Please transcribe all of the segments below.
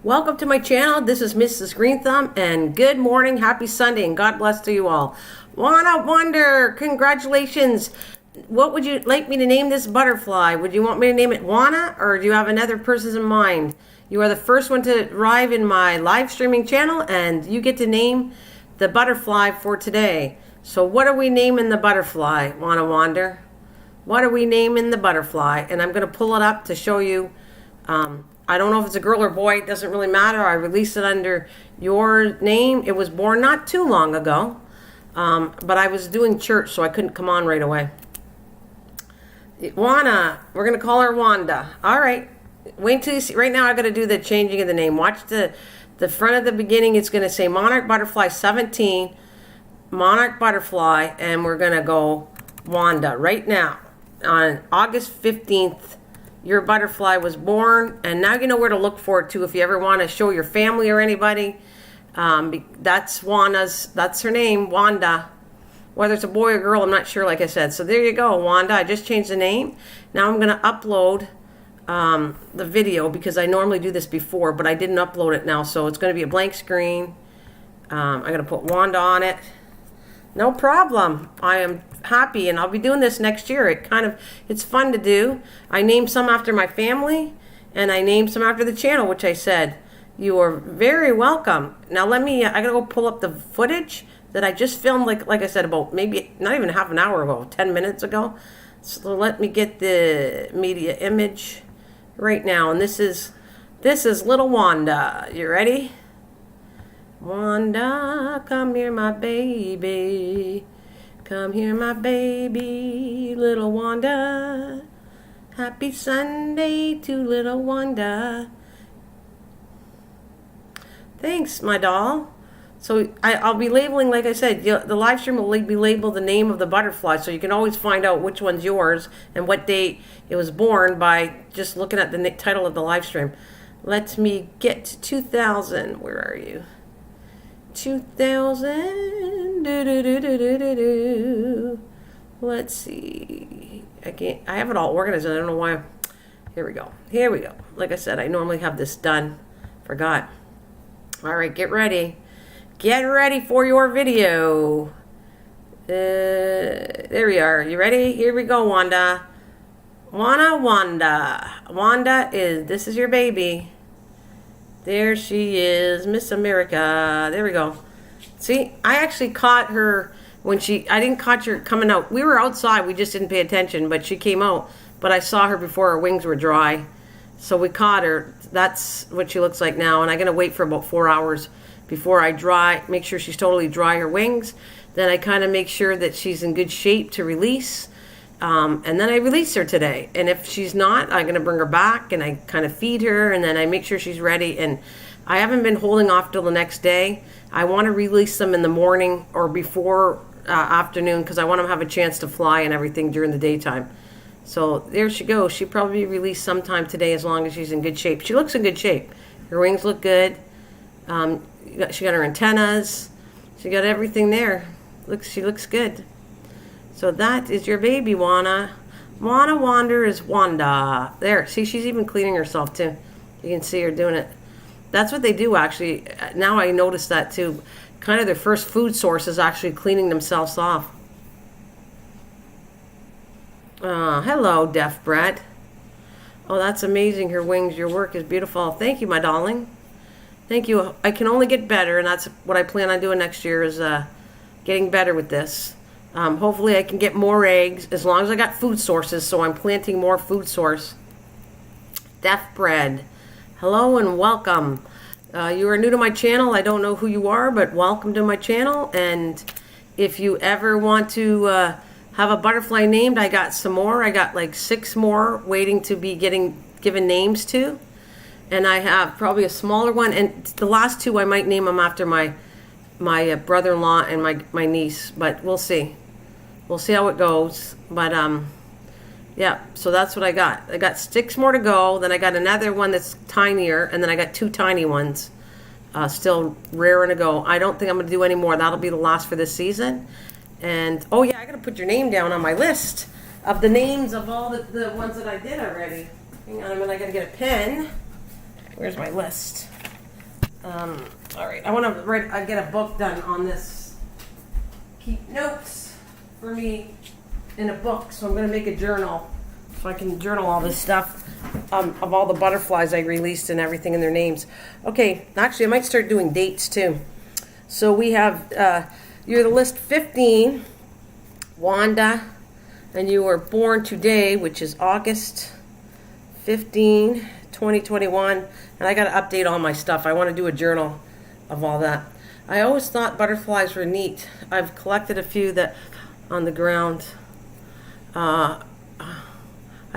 Welcome to my channel. This is Mrs. Green Thumb, and good morning, happy Sunday, and God bless to you all. Wanda, congratulations. What would you like me to name this butterfly? Would you want me to name it Wanda, or do you have another person in mind? You are the first one to arrive in my live streaming channel, and you get to name the butterfly for today. So what are we naming the butterfly, Wanda? What are we naming the butterfly? And I'm going to pull it up to show you. I don't know if it's a girl or boy. It doesn't really matter. I released it under your name. It was born not too long ago. But I was doing church, so I couldn't come on right away. Wanda. We're going to call her Wanda. All right. Wait till you see. Right now, I got to do the changing of the name. Watch the front of the beginning. It's going to say Monarch Butterfly 17. Monarch Butterfly. And we're going to go Wanda right now. On August 15th. Your butterfly was born, and now you know where to look for it too if you ever want to show your family or anybody. That's her name, Wanda. Whether it's a boy or girl, I'm not sure, like I said. So there you go, Wanda. I just changed the name. Now I'm going to upload the video because I normally do this before, but I didn't upload it now, so it's going to be a blank screen. I'm going to put Wanda on it. No problem. I am happy, and I'll be doing this next year. It's fun to do. I named some after my family, and I named some after the channel, which I said. You are very welcome. Now I gotta go pull up the footage that I just filmed, like I said, about maybe not even half an hour ago, 10 minutes ago. So let me get the media image right now, and this is little Wanda. You ready? Wanda, come here, my baby. Come here, my baby, little Wanda. Happy Sunday to little Wanda. Thanks, my doll. So I'll be labeling, like I said, the live stream will be labeled the name of the butterfly, so you can always find out which one's yours and what date it was born by just looking at the title of the live stream. Let me get to 2000. Where are you? 2000. Let's see. I have it all organized, and I don't know why. Here we go. Like I said, I normally have this done. Forgot. All right, get ready. Get ready for your video. There we are. You ready? Here we go, Wanda. Wanda this is your baby. There she is, Miss America. There we go. See, I actually caught her when I didn't catch her coming out. We were outside, we just didn't pay attention, but she came out. But I saw her before her wings were dry. So we caught her. That's what she looks like now. And I'm going to wait for about 4 hours before I make sure she's totally dry, her wings. Then I kind of make sure that she's in good shape to release. And then I release her today. And if she's not, I'm going to bring her back and I kind of feed her, and then I make sure she's ready. And I haven't been holding off till the next day. I want to release them in the morning or before afternoon because I want them to have a chance to fly and everything during the daytime. So there she goes. She'll probably be released sometime today as long as she's in good shape. She looks in good shape. Her wings look good. She got her antennas. She got everything there. She looks good. So that is your baby, Wanda. Wanda is Wanda. There, see, she's even cleaning herself too. You can see her doing it. That's what they do, actually. Now I notice that too. Kind of their first food source is actually cleaning themselves off. Hello, Deaf Bread. Oh, that's amazing. Her wings, your work is beautiful. Thank you, my darling. Thank you. I can only get better, and that's what I plan on doing next year is getting better with this. Hopefully I can get more eggs as long as I got food sources, so I'm planting more food source. Deaf Bread. Hello and welcome. You are new to my channel. I don't know who you are, but welcome to my channel. And if you ever want to have a butterfly named, I got some more. I got like 6 more waiting to be given names to. And I have probably a smaller one. And the last 2 I might name them after my brother-in-law and my niece, but we'll see. We'll see how it goes. But yeah, so that's what I got. I got 6 more to go. Then I got another one that's tinier, and then I got 2 tiny ones still raring to go. I don't think I'm going to do any more. That'll be the last for this season. And oh yeah, I got to put your name down on my list of the names of all the ones that I did already. Hang on a minute, I got to get a pen. Where's my list? All right, I want to get a book done on this. Keep notes for me in a book, so I'm going to make a journal so I can journal all this stuff of all the butterflies I released and everything and their names. Okay, actually, I might start doing dates too. So we have, you're the list 15, Wanda, and you were born today, which is August 15, 2021, and I got to update all my stuff. I want to do a journal of all that. I always thought butterflies were neat. I've collected a few that on the ground. I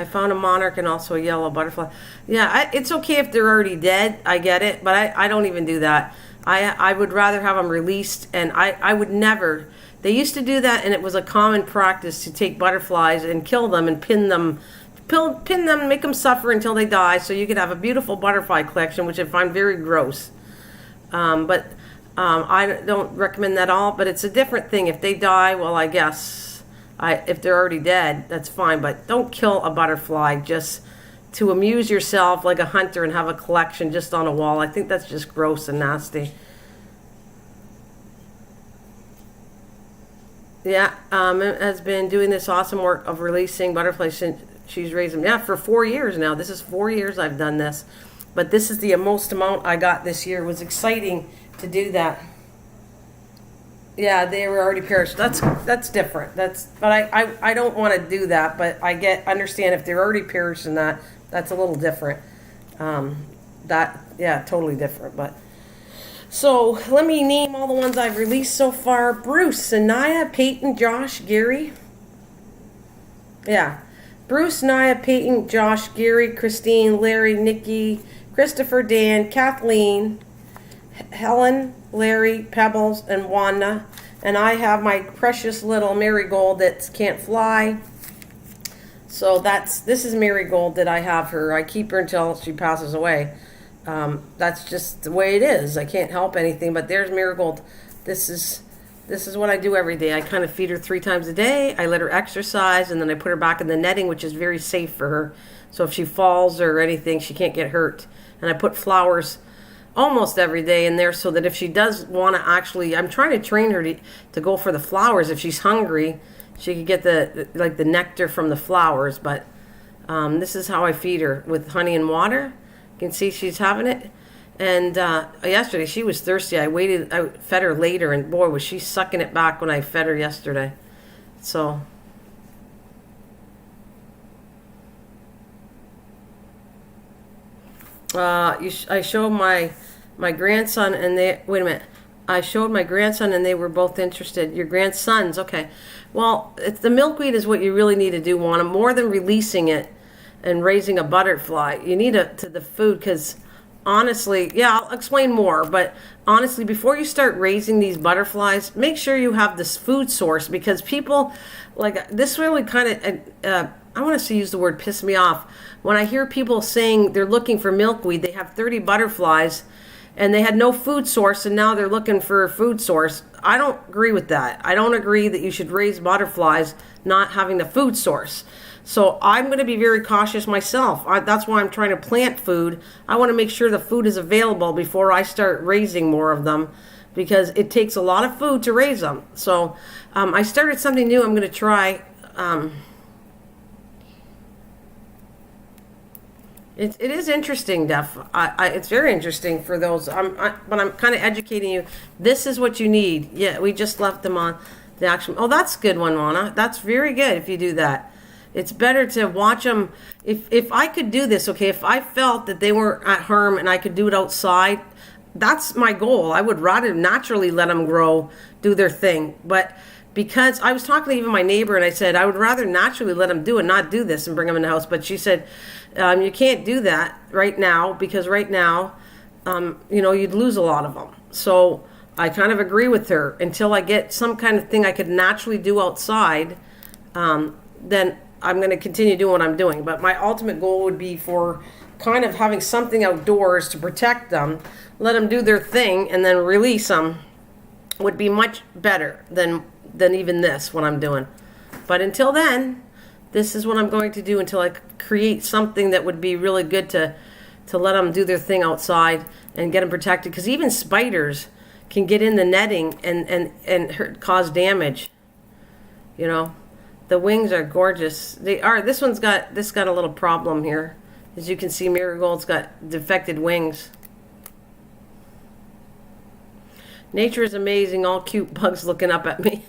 found a monarch and also a yellow butterfly. Yeah, it's okay if they're already dead. I get it, but I don't even do that. I would rather have them released, and I would never. They used to do that, and it was a common practice to take butterflies and kill them and pin them, make them suffer until they die, so you could have a beautiful butterfly collection, which I find very gross. But I don't recommend that at all. But it's a different thing. If they die, well, I guess if they're already dead, that's fine. But don't kill a butterfly just to amuse yourself like a hunter and have a collection just on a wall. I think that's just gross and nasty. Yeah, has been doing this awesome work of releasing butterflies since she's raised them. Yeah, for 4 years now. This is 4 years I've done this. But this is the most amount I got this year. It was exciting to do that. Yeah, they were already perished. That's different. But I don't want to do that. But I understand if they're already perished and that's a little different. Totally different. But so let me name all the ones I've released so far. Bruce, Sanaya, Peyton, Josh, Gary. Yeah, Bruce, Naya, Peyton, Josh, Gary, Christine, Larry, Nikki, Christopher, Dan, Kathleen, Helen, Larry, Pebbles, and Wanda. And I have my precious little marigold that can't fly. So this is marigold that I have her. I keep her until she passes away. That's just the way it is. I can't help anything. But there's marigold. This is what I do every day. I kind of feed her 3 times a day. I let her exercise, and then I put her back in the netting, which is very safe for her. So if she falls or anything, she can't get hurt. And I put flowers almost every day in there so that if she does want to actually, I'm trying to train her to go for the flowers. If she's hungry, she could get the nectar from the flowers. But this is how I feed her, with honey and water. You can see she's having it. And yesterday she was thirsty. I fed her later, and boy, was she sucking it back when I fed her yesterday. So I showed my grandson, and I showed my grandson, and they were both interested. Your grandsons, okay. Well, the milkweed is what you really need to do, Wanda, more than releasing it and raising a butterfly. You need the food, because honestly, yeah, I'll explain more, but honestly, before you start raising these butterflies, make sure you have this food source, because people, like, this really kind of, I want to use the word piss me off. When I hear people saying they're looking for milkweed, they have 30 butterflies, and they had no food source, and now they're looking for a food source. I don't agree with that. I don't agree that you should raise butterflies not having the food source. So I'm going to be very cautious myself. That's why I'm trying to plant food. I want to make sure the food is available before I start raising more of them, because it takes a lot of food to raise them. So I started something new I'm going to try. It is interesting, Def. It's very interesting for those. But I'm kind of educating you. This is what you need. Yeah, we just left them on the action. Oh, that's a good one, Lana. That's very good if you do that. It's better to watch them. If I could do this, okay, if I felt that they weren't at harm and I could do it outside, that's my goal. I would rather naturally let them grow, do their thing. But because I was talking to even my neighbor, and I said, I would rather naturally let them do it, not do this and bring them in the house. But she said, you can't do that right now, because right now, you'd lose a lot of them. So I kind of agree with her. Until I get some kind of thing I could naturally do outside, then I'm going to continue doing what I'm doing. But my ultimate goal would be for kind of having something outdoors to protect them, let them do their thing, and then release them would be much better than even this, what I'm doing. But until then, this is what I'm going to do until I create something that would be really good to let them do their thing outside and get them protected, because even spiders can get in the netting and cause damage. You know, the wings are gorgeous. They are. This got a little problem here. As you can see, Marigold's got defected wings. Nature is amazing. All cute bugs looking up at me.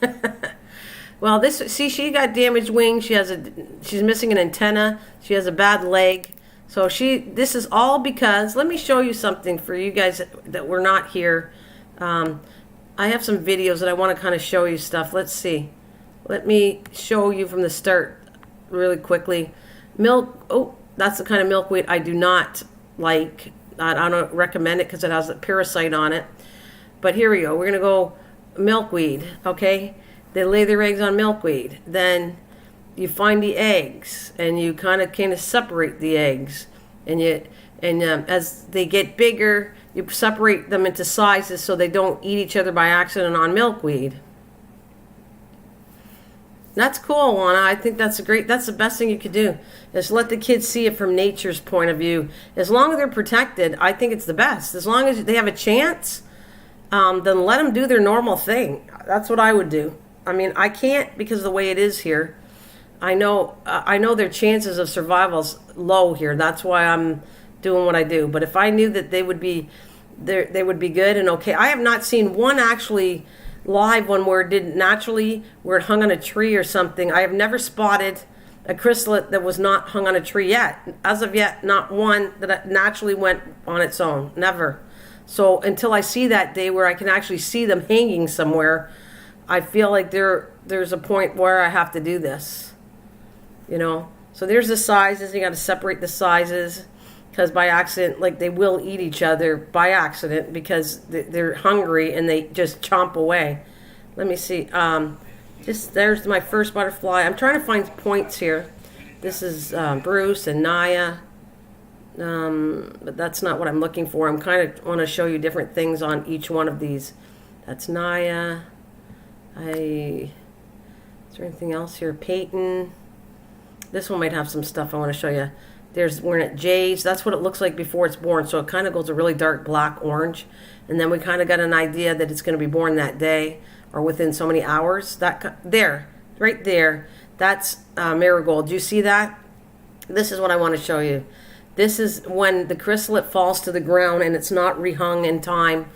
Well, she got damaged wings. She's missing an antenna. She has a bad leg. So this is all because, let me show you something for you guys that were not here. I have some videos that I want to kind of show you stuff. Let's see. Let me show you from the start really quickly. That's the kind of milkweed I do not like. I don't recommend it because it has a parasite on it. But here we go. We're going to go milkweed, okay? They lay their eggs on milkweed. Then you find the eggs, and you kind of separate the eggs. And as they get bigger, you separate them into sizes so they don't eat each other by accident on milkweed. That's cool, Wanda. I think that's the best thing you could do, is let the kids see it from nature's point of view. As long as they're protected, I think it's the best. As long as they have a chance, then let them do their normal thing. That's what I would do. I mean, I can't because of the way it is here. I know their chances of survival's low here. That's why I'm doing what I do. But if I knew that they would be good and okay. I have not seen one actually live one where it hung on a tree or something. I have never spotted a chrysalid that was not hung on a tree yet. As of yet, not one that naturally went on its own. Never. So until I see that day where I can actually see them hanging somewhere, I feel like there's a point where I have to do this. You know? So there's the sizes. You got to separate the sizes, because by accident, like, they will eat each other by accident because they're hungry and they just chomp away. Let me see. There's my first butterfly. I'm trying to find points here. This is Bruce and Naya. But that's not what I'm looking for. I'm kind of want to show you different things on each one of these. That's Naya. Is there anything else here? Peyton. This one might have some stuff I want to show you. We're at Jay's. That's what it looks like before it's born. So it kind of goes a really dark black orange. And then we kind of got an idea that it's going to be born that day or within so many hours. Right there, that's marigold. Do you see that? This is what I want to show you. This is when the chrysalid falls to the ground and it's not rehung in time,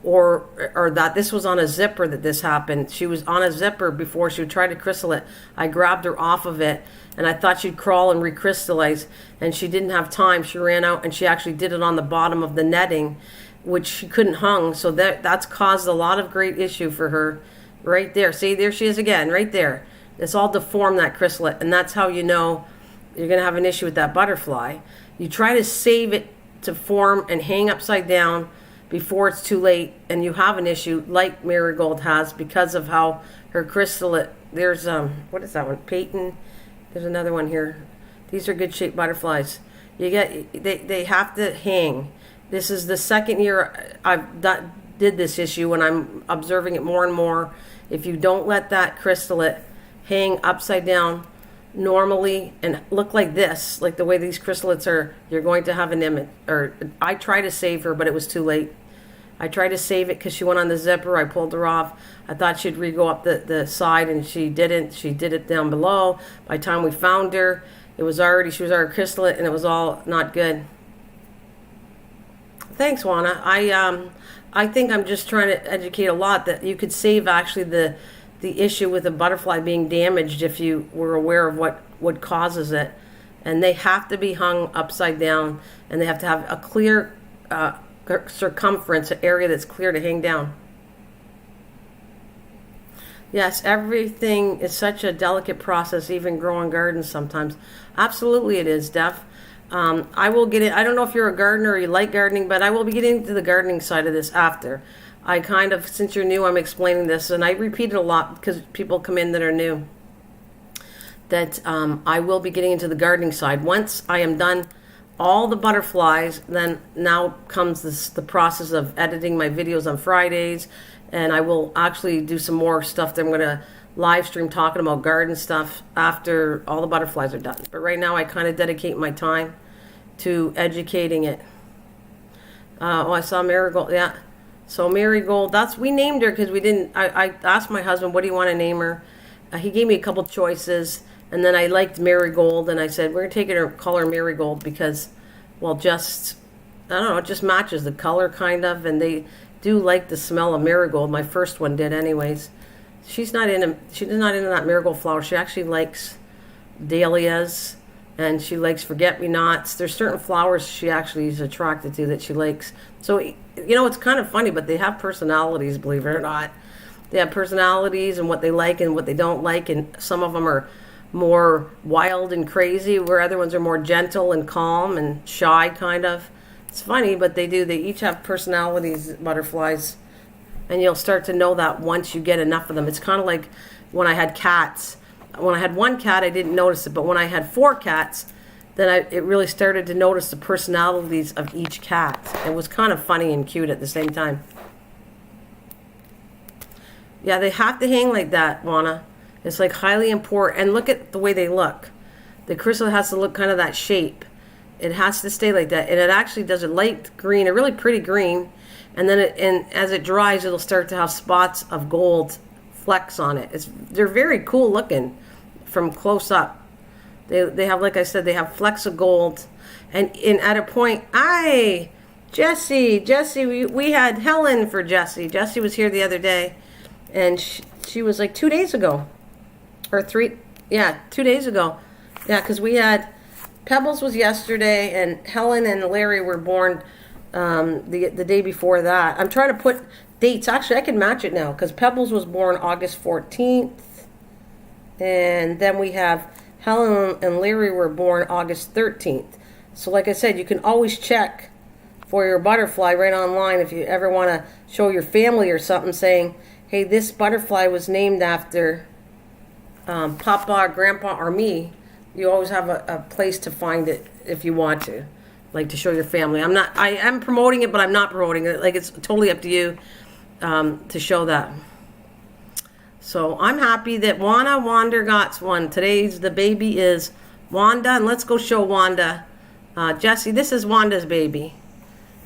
or that this was on a zipper that this happened. She was on a zipper before she would try to chrysalid. I grabbed her off of it, and I thought she'd crawl and recrystallize, and she didn't have time. She ran out, and she actually did it on the bottom of the netting, which she couldn't hung. So that's caused a lot of great issue for her. Right there. See, there she is again, right there. It's all deformed, that chrysalid, and that's how you know you're going to have an issue with that butterfly. You try to save it to form and hang upside down before it's too late, and you have an issue like Marigold has because of how her chrysalid. There's what is that one? Peyton. There's another one here. These are good shaped butterflies. They have to hang. This is the second year I've did this issue, and I'm observing it more and more. If you don't let that chrysalid hang upside down normally and look like this, like the way these chrysalids are, you're going to have an image. Or I tried to save her, but it was too late. I tried to save it because she went on the zipper. I pulled her off. I thought she'd re-go up the side, and she didn't. She did it down below. By the time we found her, she was already chrysalid, and it was all not good. Thanks, Wanda. I think I'm just trying to educate a lot that you could save actually the issue with a butterfly being damaged if you were aware of what causes it. And they have to be hung upside down, and they have to have a clear circumference, an area that's clear to hang down. Yes, everything is such a delicate process, even growing gardens sometimes. Absolutely it is, Def. I will get in. I don't know if you're a gardener or you like gardening, but I will be getting into the gardening side of this after. I kind of, since you're new, I'm explaining this, and I repeat it a lot because people come in that are new, that I will be getting into the gardening side. Once I am done all the butterflies, then now comes the process of editing my videos on Fridays, and I will actually do some more stuff that I'm going to live stream talking about garden stuff after all the butterflies are done. But right now I kind of dedicate my time to educating it. Oh, I saw Marigold. Yeah. So Marigold, we named her because we didn't, I asked my husband, what do you want to name her? He gave me a couple choices, and then I liked Marigold, and I said, we're going to take her, call her Marigold because, well, just, I don't know, it just matches the color kind of, and they do like the smell of marigold. My first one did anyways. She's not into that marigold flower. She actually likes dahlias, and she likes forget-me-nots. There's certain flowers she actually is attracted to that she likes. So, you know, it's kind of funny, but they have personalities, believe it or not. They have personalities and what they like and what they don't like, and some of them are more wild and crazy, where other ones are more gentle and calm and shy, kind of. It's funny, but they each have personalities, butterflies, and you'll start to know that once you get enough of them. It's kind of like when I had cats. When I had one cat, I didn't notice it, but when I had 4 cats, then it really started to notice the personalities of each cat. It was kind of funny and cute at the same time. Yeah, they have to hang like that, Wanda. It's like highly important. And look at the way they look. The crystal has to look kind of that shape. It has to stay like that. And it actually does a light green, a really pretty green. And then as it dries, it'll start to have spots of gold flecks on it. They're very cool looking from close up. They have, like I said, they have flecks of gold. And at a point, Jessie, we had Helen for Jessie. Jessie was here the other day. And she was like 2 days ago. Or 2 days ago. Yeah, because we had, Pebbles was yesterday, and Helen and Larry were born the day before that. I'm trying to put dates. Actually, I can match it now, because Pebbles was born August 14th. And then we have Helen and Larry were born August 13th. So like I said, you can always check for your butterfly right online if you ever want to show your family or something, saying, hey, this butterfly was named after Papa or Grandpa or me. You always have a place to find it if you want to, like to show your family. I am promoting it, but I'm not promoting it. Like, it's totally up to you to show that. So I'm happy that Wanda got one. Today's the baby is Wanda, and let's go show Wanda. Jessie, this is Wanda's baby.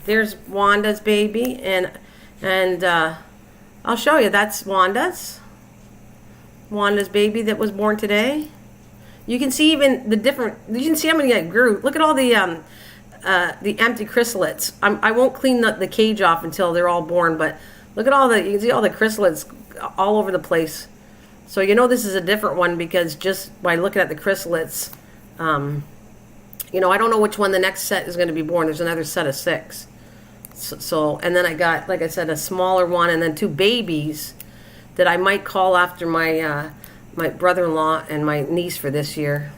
There's Wanda's baby, and I'll show you. That's Wanda's baby that was born today. You can see even the different. You can see how many I grew. Look at all the empty chrysalids. I won't clean the cage off until they're all born. But look at all you can see all the chrysalids all over the place. So you know this is a different one because just by looking at the chrysalids, you know, I don't know which one the next set is going to be born. There's another set of 6. So and then I got, like I said, a smaller one, and then 2 babies that I might call after my my brother-in-law and my niece for this year.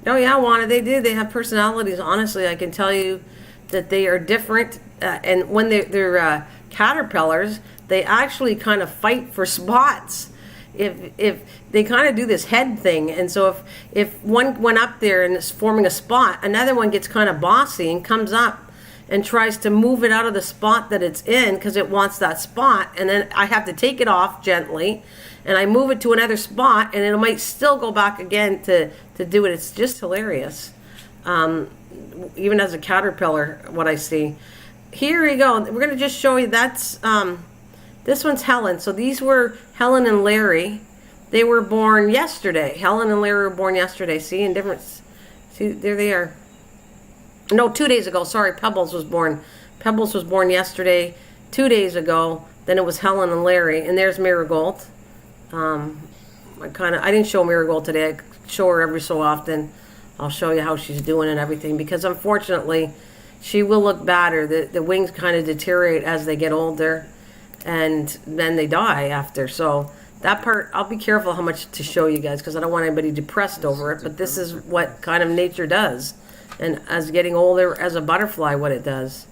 Oh yeah, Wanda, they do. They have personalities. Honestly, I can tell you that they are different. And when they're caterpillars, they actually kind of fight for spots. If they kind of do this head thing, and so if one went up there and is forming a spot, another one gets kind of bossy and comes up and tries to move it out of the spot that it's in because it wants that spot, and then I have to take it off gently, and I move it to another spot, and it might still go back again to do it. It's just hilarious. Even as a caterpillar, what I see. Here you go. We're going to just show you. That's this one's Helen. So these were Helen and Larry. They were born yesterday. Helen and Larry were born yesterday. See, in difference. See, there they are. No, 2 days ago. Sorry, Pebbles was born. Pebbles was born yesterday, 2 days ago. Then it was Helen and Larry. And there's Marigold. I didn't show Marigold today. I show her every so often. I'll show you how she's doing and everything, because unfortunately she will look badder. The wings kind of deteriorate as they get older, and then they die after. So that part, I'll be careful how much to show you guys, because I don't want anybody depressed over it, but this is what kind of nature does, and as getting older as a butterfly, what it does.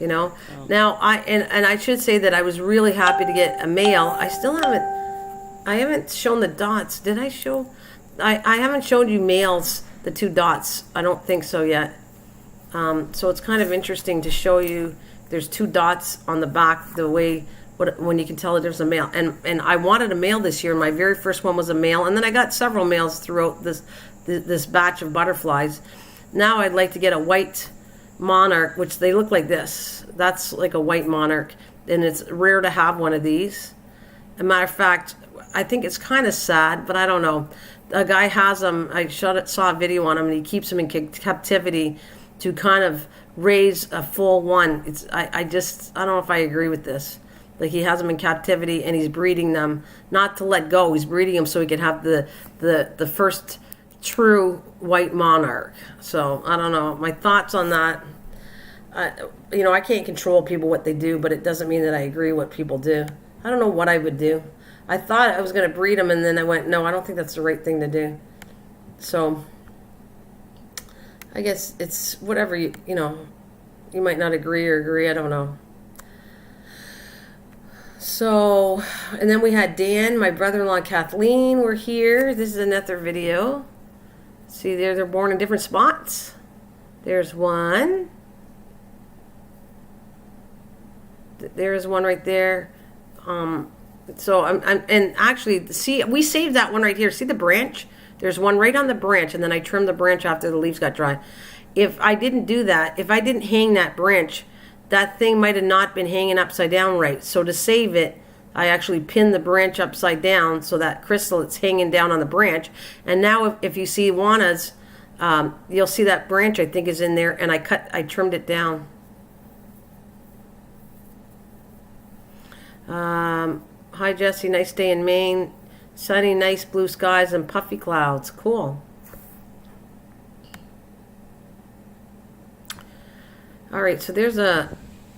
You know. Now I should say that I was really happy to get a male. I haven't shown the dots. Did I show? I haven't showed you males, the 2 dots. I don't think so yet. So it's kind of interesting to show you. There's 2 dots on the back, the way when you can tell that there's a male. And I wanted a male this year. My very first one was a male, and then I got several males throughout this batch of butterflies. Now I'd like to get a white monarch, which they look like this. That's like a white monarch, and it's rare to have one of these. As a matter of fact, I think it's kind of sad, but I don't know. A guy has them. I saw a video on him, and he keeps them in captivity to kind of raise a full one. I don't know if I agree with this. Like, he has them in captivity and he's breeding them, not to let go. He's breeding them so he can have the first true white monarch. So I don't know. My thoughts on that. I can't control people what they do, but it doesn't mean that I agree what people do. I don't know what I would do. I thought I was going to breed them, and then I went, no, I don't think that's the right thing to do. So I guess it's whatever you might not agree or agree. I don't know. So, and then we had Dan, my brother-in-law, Kathleen were here. This is another video. See, they're born in different spots. There's one. There's one right there. So and actually, see, we saved that one right here. See the branch? There's one right on the branch, and then I trimmed the branch after the leaves got dry. If I didn't do that, if I didn't hang that branch, that thing might have not been hanging upside down right. So to save it, I actually pinned the branch upside down so that crystal, it's hanging down on the branch. And now if you see Wanda's, you'll see that branch I think is in there, and I trimmed it down. Hi Jesse, nice day in Maine. Sunny, nice blue skies and puffy clouds. Cool. All right, so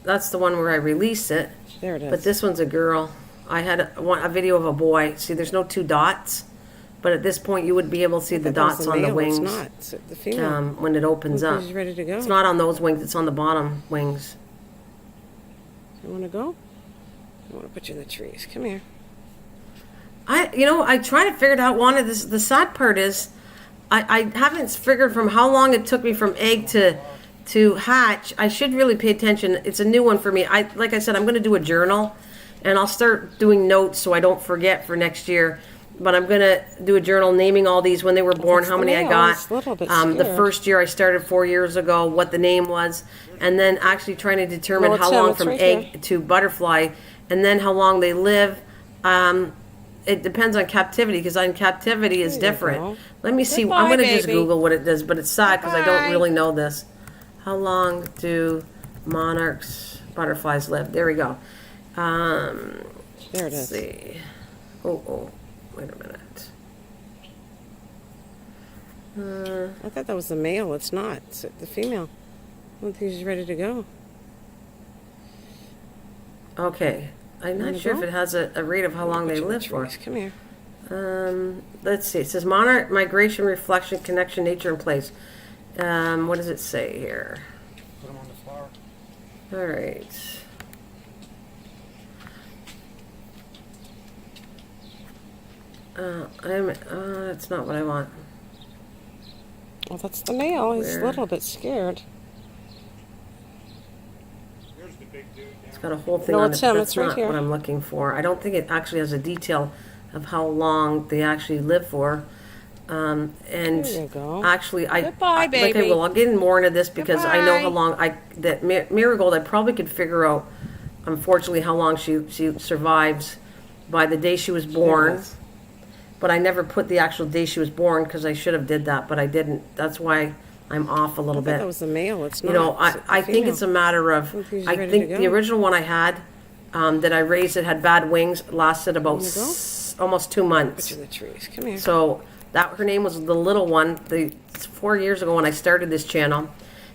that's the one where I release it. There it is. But this one's a girl. I had a video of a boy. See, there's no two dots, but at this point you would be able to see the dots on the wings. It's not. It's the female. When it opens up. She's ready to go. It's not on those wings. It's on the bottom wings. You want to go? I want to put you in the trees. Come here. I try to figure it out. The sad part is, I haven't figured from how long it took me from egg to hatch. I should really pay attention. It's a new one for me. Like I said, I'm going to do a journal, and I'll start doing notes so I don't forget for next year. But I'm going to do a journal naming all these, when they were born, how many I got. The first year I started 4 years ago, what the name was, and then actually trying to determine how long from egg to butterfly, and then how long they live. It depends on captivity, because on captivity is different. Let me see. I'm going to just Google what it does, but it's sad because I don't really know this. How long do monarchs, butterflies live? There we go. There it is. Let's see. Oh, wait a minute. I thought that was the male. It's not. It's the female. I don't think she's ready to go. Okay. I'm not sure if it has a rate of how long they live for. Come here. Let's see. It says monarch, migration, reflection, connection, nature, and place. What does it say here? Put them on the flower. All right. That's not what I want. Well, that's the male. He's a little bit scared. Here's the big dude. It's got a whole thing No, on it's it. him. That's It's right not here. what I'm looking for. I don't think it actually has a detail of how long they actually live for. And There you go. actually, Goodbye, baby. Okay, well, I'll get in more into this because I know how Goodbye. long that Marigold. I probably could figure out, unfortunately, how long she survives by the day she was born. is. But I never put the actual day she was born because I should have did that, but I didn't. That's why I'm off a little I thought bit. that was the male. It's not. You know, It's the I think female. it's a matter of, think she's I ready think to the go. original one I had that I raised that had bad wings lasted about Wanna go? almost 2 Put months. you in the trees. Come here. So her name was the little one. 4 years ago when I started this channel,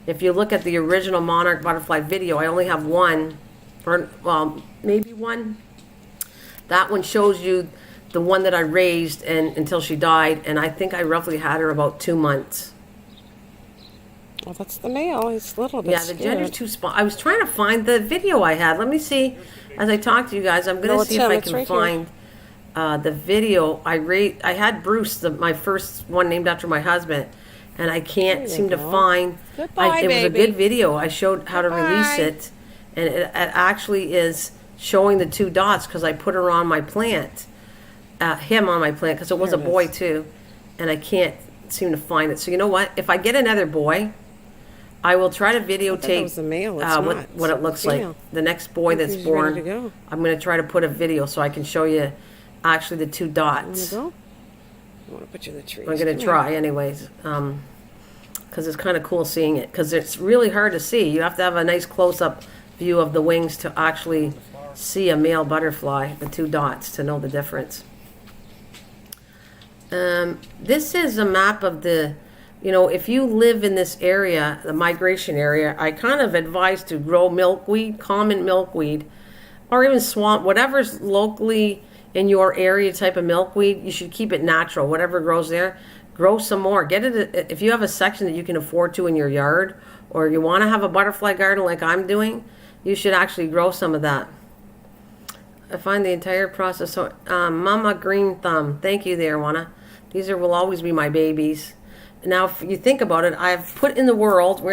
if you look at the original Monarch Butterfly video, I only have one, or well, maybe one. That one shows you the one that I raised and until she died, and I think I roughly had her about 2 months. Well, that's the male. He's a little bit Yeah, the scared. gender's too small. I was trying to find the video I had. Let me see. As I talk to you guys, I'm going No, to it's see if him. I It's can right find the video. I had Bruce, my first one named after my husband, and I can't There you seem to go. find. Goodbye, it was a baby. good video. I showed how to release Goodbye. it, and it actually is showing the 2 dots because I put her on my plant, him on my plant, because it was There a it boy is. too, and I can't seem to find it. So you know what? If I get another boy, I will try to That videotape was the male. It's not. what it looks like. Female. The next boy that's He's ready to born, go. I'm going to try to put a video so I can show you actually the 2 You want dots. to go? I want to put you in the trees. I'm going to try anyways, because it's kind of cool seeing it, because it's really hard to see. You have to have a nice close-up view of the wings to actually see a male butterfly, the 2 dots, to know the difference. This is a map of the, if you live in this area, the migration area, I kind of advise to grow milkweed, common milkweed, or even swamp, whatever's locally in your area type of milkweed. You should keep it natural. Whatever grows there, grow some more. Get it if you have a section that you can afford to in your yard, or you want to have a butterfly garden like I'm doing, you should actually grow some of that. I find the entire process so Mama Green Thumb. Thank you there, Wanda. These will always be my babies. Now, if you think about it, I've put in the world,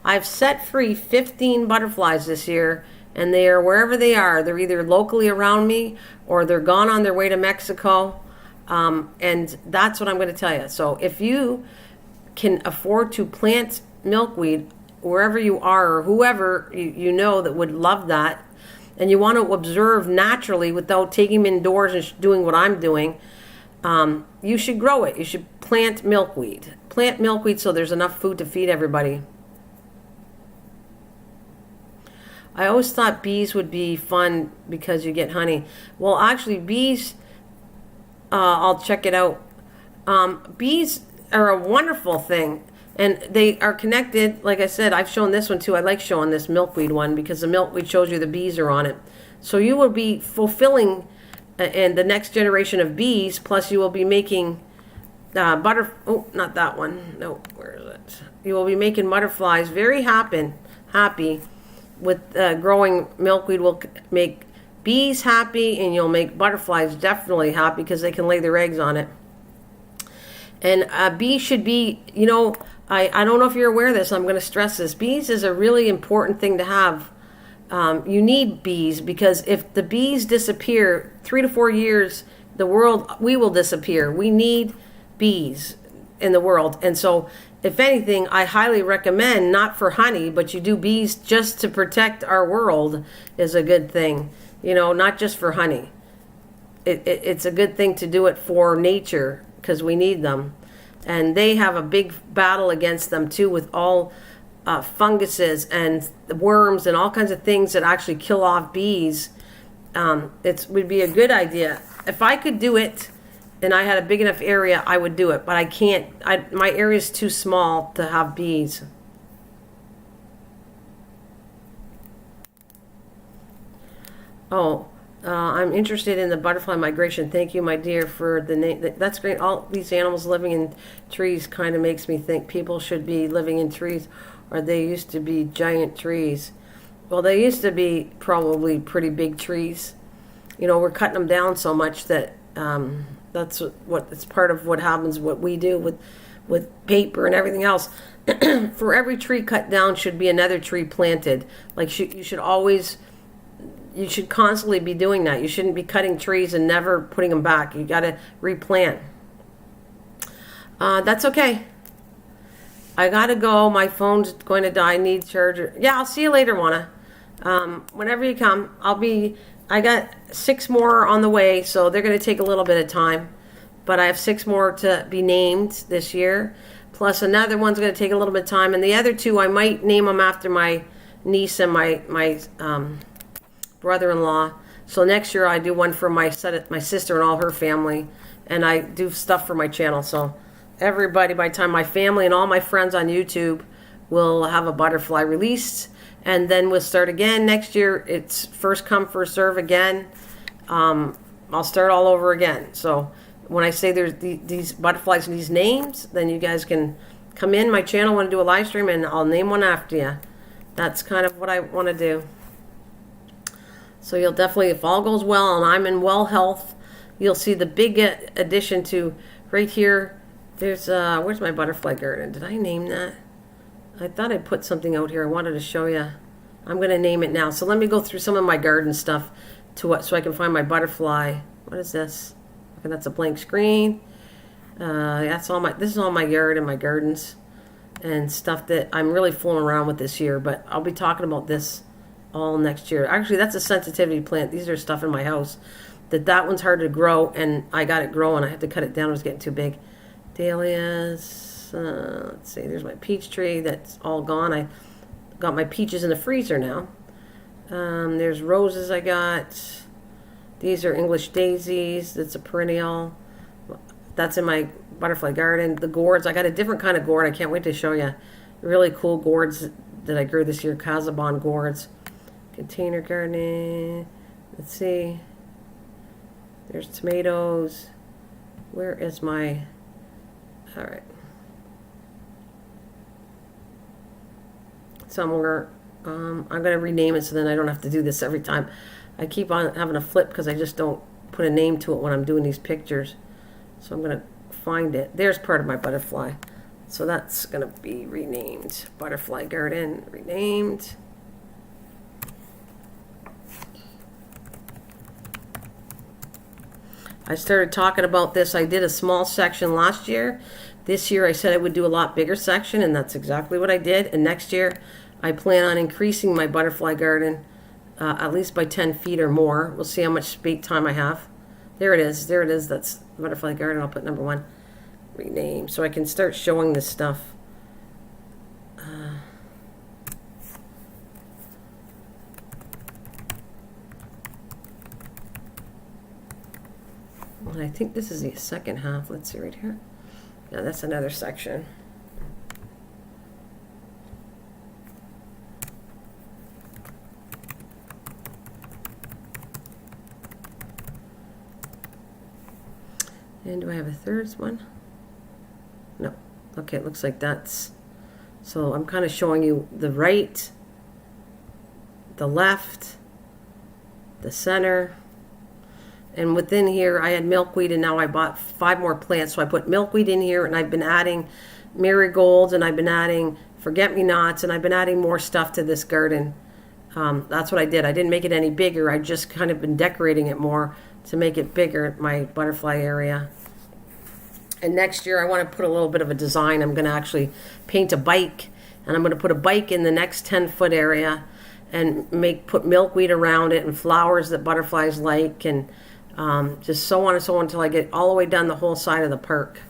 I've set free 15 butterflies this year, and they are wherever they are. They're either locally around me, or they're gone on their way to Mexico, and that's what I'm going to tell you. So if you can afford to plant milkweed wherever you are, or whoever you know that would love that, and you want to observe naturally without taking them indoors and doing what I'm doing, you should grow it. You should plant milkweed. Plant milkweed so there's enough food to feed everybody. I always thought bees would be fun because you get honey. Well, actually, bees, I'll check it out. Bees are a wonderful thing, and they are connected. Like I said, I've shown this one too. I like showing this milkweed one because the milkweed shows you the bees are on it. So you will be fulfilling and the next generation of bees, plus you will be making oh, not that one. No, where is it? You will be making butterflies very happy with growing milkweed will make bees happy, and you'll make butterflies definitely happy because they can lay their eggs on it. And bees should be, I don't know if you're aware of this, I'm going to stress this. Bees is a really important thing to have. You need bees because if the bees disappear, 3 to 4 years, we will disappear. We need bees in the world. And so, if anything, I highly recommend, not for honey, but you do bees just to protect our world is a good thing. Not just for honey. It's a good thing to do it for nature because we need them. And they have a big battle against them too with all funguses and worms and all kinds of things that actually kill off bees. It would be a good idea. If I could do it and I had a big enough area, I would do it. But I can't. My area is too small to have bees. Oh, I'm interested in the butterfly migration. Thank you, my dear, for the name. That's great. All these animals living in trees kind of makes me think people should be living in trees, or they used to be giant trees. Well, they used to be probably pretty big trees. We're cutting them down so much that that's it's part of what happens. What we do with paper and everything else. For every tree cut down should be another tree planted. Like you should constantly be doing that. You shouldn't be cutting trees and never putting them back. You got to replant. That's okay. I got to go. My phone's going to die. I need charger. Yeah, I'll see you later, Wanda. Whenever you come, I got 6 more on the way, so they're going to take a little bit of time. But I have 6 more to be named this year. Plus another one's going to take a little bit of time. And the other 2, I might name them after my niece and my brother-in-law. So next year I do one for my sister and all her family, and I do stuff for my channel. So everybody, by the time my family and all my friends on YouTube will have a butterfly released, and then we'll start again next year. It's first come, first serve again. I'll start all over again. So when I say there's these butterflies and these names, then you guys can come in my channel, want to do a live stream, and I'll name one after you. That's kind of what I want to do. So you'll definitely, if all goes well and I'm in well health, you'll see the big addition to right here. There's, where's my butterfly garden? Did I name that? I thought I put something out here I wanted to show you. I'm going to name it now. So let me go through some of my garden stuff so I can find my butterfly. What is this? Okay, that's a blank screen. This is all my yard and my gardens. and stuff that I'm really fooling around with this year, but I'll be talking about this all next year. Actually, that's a sensitivity plant. These are stuff in my house that one's hard to grow, and I got it growing. I had to cut it down. It was getting too big. Dahlias. Let's see. There's my peach tree. That's all gone. I got my peaches in the freezer now. There's roses I got. These are English daisies. That's a perennial. That's in my butterfly garden. The gourds. I got a different kind of gourd. I can't wait to show you. Really cool gourds that I grew this year. Casabon gourds. Container gardening. Let's see. There's tomatoes. Where is my... All right. Somewhere. I'm going to rename it so then I don't have to do this every time. I keep on having a flip because I just don't put a name to it when I'm doing these pictures. So I'm going to find it. There's part of my butterfly. So that's going to be renamed. Butterfly garden, renamed. I started talking about this. I did a small section last year. This year I said I would do a lot bigger section, and that's exactly what I did. And next year I plan on increasing my butterfly garden at least by 10 feet or more. We'll see how much space time I have. There it is. There it is. That's butterfly garden. I'll put number 1. Rename. So I can start showing this stuff. I think this is the second half. Let's see right here. Yeah, that's another section. And do I have a third one? No. Okay, it looks like that's... So I'm kind of showing you the right, the left, the center. And within here, I had milkweed, and now I bought 5 more plants. So I put milkweed in here, and I've been adding marigolds, and I've been adding forget-me-nots, and I've been adding more stuff to this garden. That's what I did. I didn't make it any bigger. I just kind of been decorating it more to make it bigger, my butterfly area. And next year, I want to put a little bit of a design. I'm going to actually paint a bike, and I'm going to put a bike in the next 10-foot area and put milkweed around it and flowers that butterflies like, and just so on and so on until I get all the way down the whole side of the park.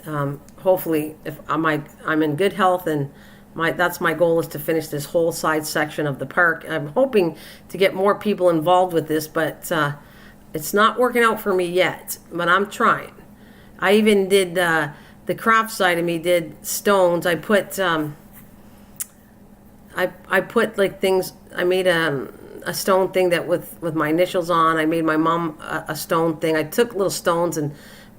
Hopefully, if I'm in good health, and that's my goal, is to finish this whole side section of the park. I'm hoping to get more people involved with this, but it's not working out for me yet. But I'm trying. I even did the craft side of me did stones. I put I put like things. I made a stone thing that with my initials on. I made my mom a stone thing. I took little stones and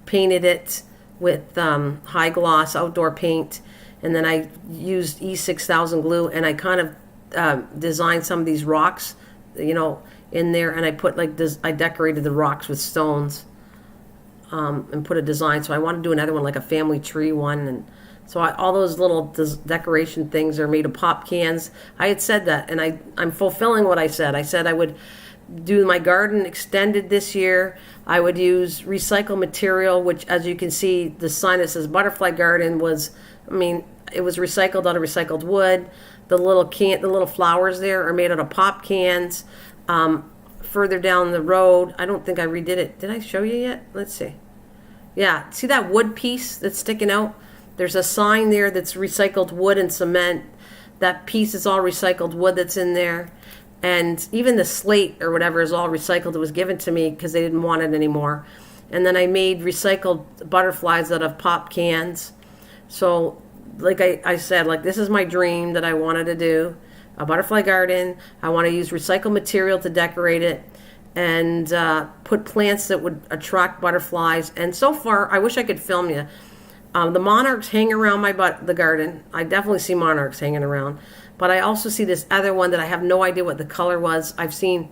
painted it with high gloss outdoor paint, and then I used E6000 glue, and I kind of designed some of these rocks, in there, and I put I decorated the rocks with stones, and put a design. So I want to do another one, like a family tree one, and so all those little decoration things are made of pop cans. I had said that, and I'm fulfilling what I said. I said I would do my garden extended this year. I would use recycled material, which, as you can see, the sign that says Butterfly Garden was, it was recycled out of recycled wood. The little flowers there are made out of pop cans. Further down the road, I don't think I redid it. Did I show you yet? Let's see. Yeah, see that wood piece that's sticking out? There's a sign there that's recycled wood and cement. That piece is all recycled wood that's in there. And even the slate or whatever is all recycled. It was given to me because they didn't want it anymore. And then I made recycled butterflies out of pop cans. So like I said, this is my dream that I wanted to do. A butterfly garden. I want to use recycled material to decorate it, and put plants that would attract butterflies. And so far, I wish I could film you. The monarchs hang around the garden. I definitely see monarchs hanging around. But I also see this other one that I have no idea what the color was. I've seen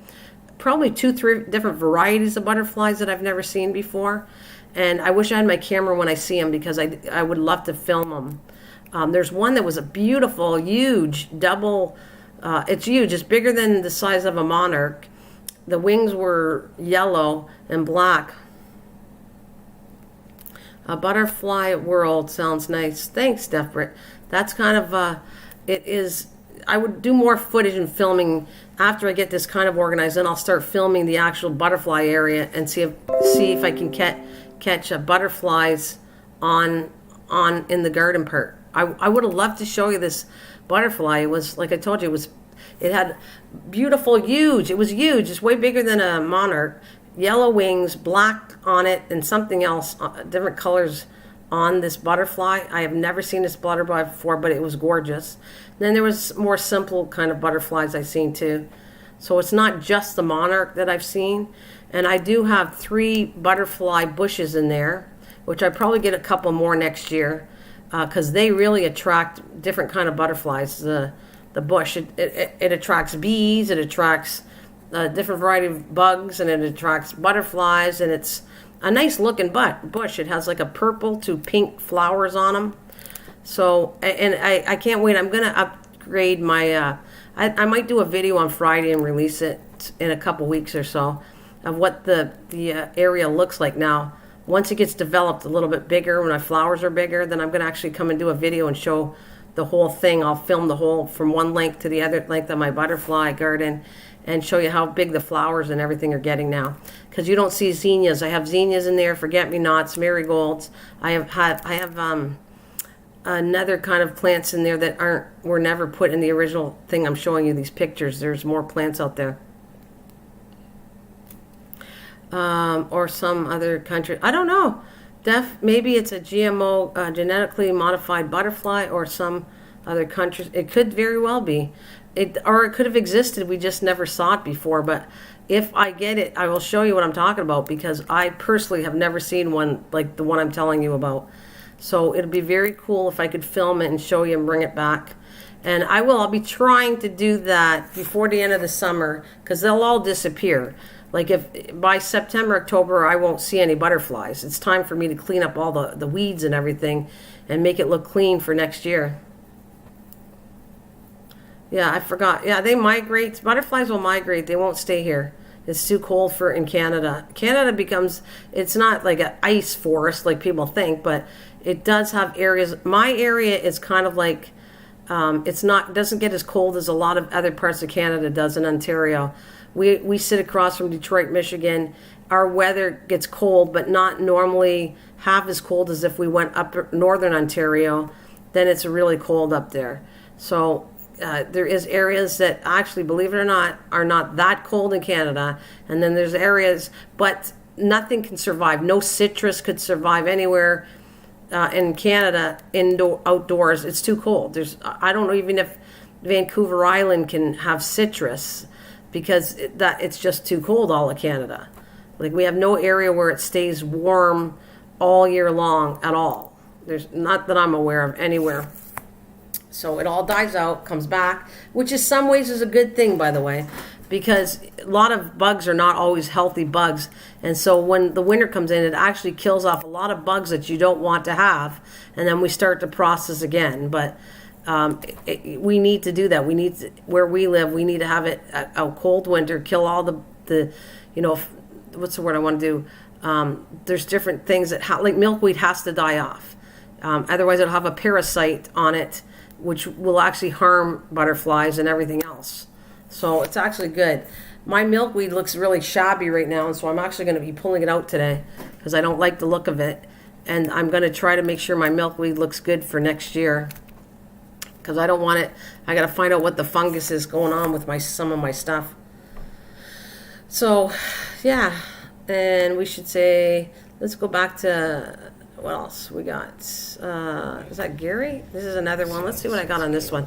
probably 2-3 different varieties of butterflies that I've never seen before. And I wish I had my camera when I see them, because I would love to film them. There's one that was a beautiful, huge, double... it's huge. It's bigger than the size of a monarch. The wings were yellow and black. A butterfly world sounds nice. Thanks, Steph. that's kind of, it is, I would do more footage and filming after I get this kind of organized. Then I'll start filming the actual butterfly area and see if I can catch butterflies on in the garden part. I would have loved to show you this butterfly. It was, like I told you, it had beautiful, huge. It was huge. It's way bigger than a monarch. Yellow wings, black on it, and something else, different colors on this butterfly. I have never seen this butterfly before, but it was gorgeous. Then there was more simple kind of butterflies I've seen too. So it's not just the monarch that I've seen. And I do have 3 butterfly bushes in there, which I probably get a couple more next year, because they really attract different kind of butterflies. The bush, it attracts bees, it attracts a different variety of bugs, and it attracts butterflies, and it's a nice looking bush. It has like a purple to pink flowers on them. So, and I can't wait. I'm going to upgrade my, I might do a video on Friday and release it in a couple weeks or so of what the area looks like now. Once it gets developed a little bit bigger, when my flowers are bigger, then I'm going to actually come and do a video and show the whole thing. I'll film the whole from one length to the other length of my butterfly garden and show you how big the flowers and everything are getting now. Because you don't see zinnias. I have zinnias in there, forget-me-nots, marigolds. I have another kind of plants in there that were never put in the original thing I'm showing you, these pictures. There's more plants out there. Or some other country. I don't know. Maybe it's a GMO, genetically modified butterfly, or some other countries. It could very well be. Or it could have existed. We just never saw it before. But if I get it, I will show you what I'm talking about, because I personally have never seen one like the one I'm telling you about. So it'd be very cool if I could film it and show you and bring it back. And I'll be trying to do that before the end of the summer, because they'll all disappear. Like if by September, October, I won't see any butterflies. It's time for me to clean up all the weeds and everything and make it look clean for next year. Yeah, I forgot. Yeah, they migrate. Butterflies will migrate. They won't stay here. It's too cold in Canada. Canada it's not like an ice forest like people think, but it does have areas. My area is kind of like, doesn't get as cold as a lot of other parts of Canada does in Ontario. We sit across from Detroit, Michigan. Our weather gets cold, but not normally half as cold as if we went up northern Ontario. Then it's really cold up there. So there is areas that actually, believe it or not, are not that cold in Canada. And then there's areas, but nothing can survive. No citrus could survive anywhere in Canada outdoors. It's too cold. I don't know even if Vancouver Island can have citrus, because it's just too cold all of Canada. Like, we have no area where it stays warm all year long at all. There's not that I'm aware of anywhere. So it all dies out, comes back, which in some ways is a good thing, by the way, because a lot of bugs are not always healthy bugs. And so when the winter comes in, it actually kills off a lot of bugs that you don't want to have. And then we start the process again. But we need to do that. Where we live, we need to have a cold winter, kill all the what's the word I want to do? There's different things like milkweed has to die off. Otherwise it'll have a parasite on it, which will actually harm butterflies and everything else. So it's actually good. My milkweed looks really shabby right now, and so I'm actually going to be pulling it out today because I don't like the look of it. And I'm going to try to make sure my milkweed looks good for next year, because I don't want it. I got to find out what the fungus is going on with some of my stuff. So, yeah. And we should say, let's go back to, what else we got? Is that Gary? This is another one. Let's see what I got on this one.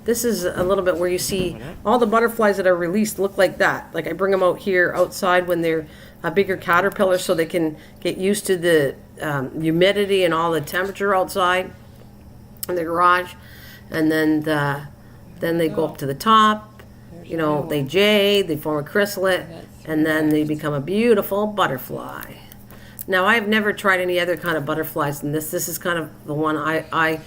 This is a little bit where you see all the butterflies that are released look like that. Like, I bring them out here outside when they're a bigger caterpillar, so they can get used to the humidity and all the temperature outside in the garage. And then they go up to the top, they jade, they form a chrysalid, and then they become a beautiful butterfly. Now, I have never tried any other kind of butterflies than this. This is kind of the one I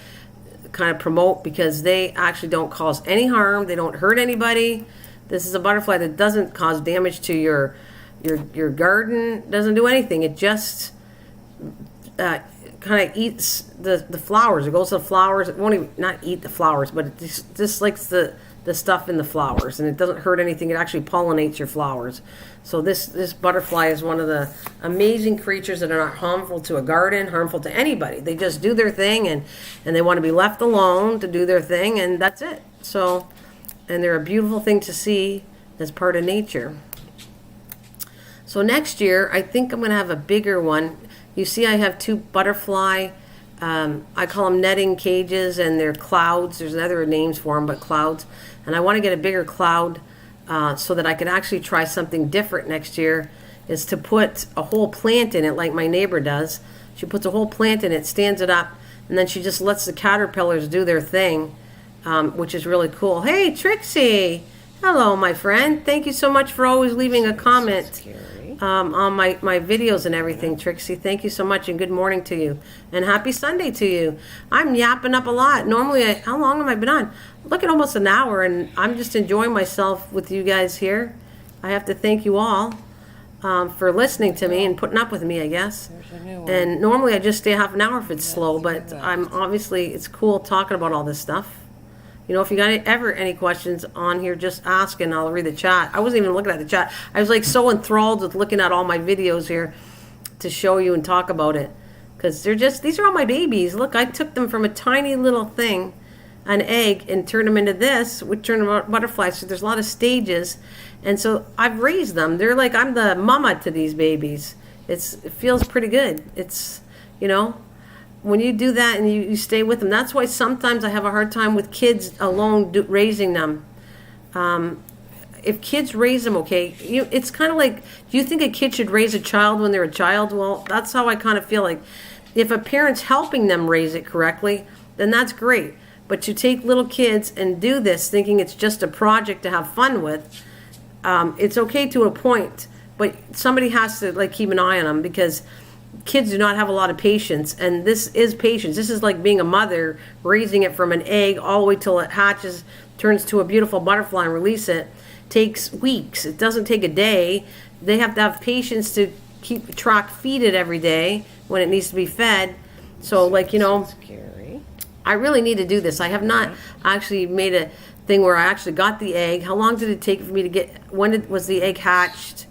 kind of promote, because they actually don't cause any harm. They don't hurt anybody. This is a butterfly that doesn't cause damage to your garden, doesn't do anything. It just kind of eats the flowers. It goes to the flowers. It won't even, not eat the flowers, but it just likes the stuff in the flowers, and it doesn't hurt anything. It actually pollinates your flowers. So this butterfly is one of the amazing creatures that are not harmful to a garden, harmful to anybody. They just do their thing, and they want to be left alone to do their thing, and that's it. So, and they're a beautiful thing to see as part of nature. So next year, I think I'm going to have a bigger one. You see I have 2 butterfly, I call them netting cages, and they're clouds. There's other names for them, but clouds. And I want to get a bigger cloud so that I can actually try something different next year, is to put a whole plant in it like my neighbor does. She puts a whole plant in it, stands it up, and then she just lets the caterpillars do their thing, which is really cool. Hey, Trixie! Hello, my friend. Thank you so much for always leaving a comment on my videos and everything, Trixie. Thank you so much, and good morning to you. And happy Sunday to you. I'm yapping up a lot. Normally, how long have I been on? Look at almost an hour, and I'm just enjoying myself with you guys here. I have to thank you all for listening to me and putting up with me, I guess. And normally I just stay half an hour if it's slow, but I'm obviously, it's cool talking about all this stuff. You know, if you got ever any questions on here, just ask and I'll read the chat. I wasn't even looking at the chat. I was like so enthralled with looking at all my videos here to show you and talk about it. Because these are all my babies. Look, I took them from a tiny little thing, an egg, and turned them into this, which turned them into butterflies. So there's a lot of stages. And so I've raised them. They're like, I'm the mama to these babies. It feels pretty good. It's, you know, when you do that and you stay with them. That's why sometimes I have a hard time with kids alone raising them. If kids raise them, okay, it's kind of like, do you think a kid should raise a child when they're a child? Well, that's how I kind of feel like. If a parent's helping them raise it correctly, then that's great. But you take little kids and do this thinking it's just a project to have fun with, it's okay to a point, but somebody has to like keep an eye on them, because kids do not have a lot of patience, and this is patience. This is like being a mother, raising it from an egg all the way till it hatches, turns to a beautiful butterfly, and release it. Takes weeks. It doesn't take a day. They have to have patience to feed it every day when it needs to be fed. So, like, you know, I really need to do this. I have not actually made a thing where I actually got the egg. How long did it take for me to get, was the egg hatched?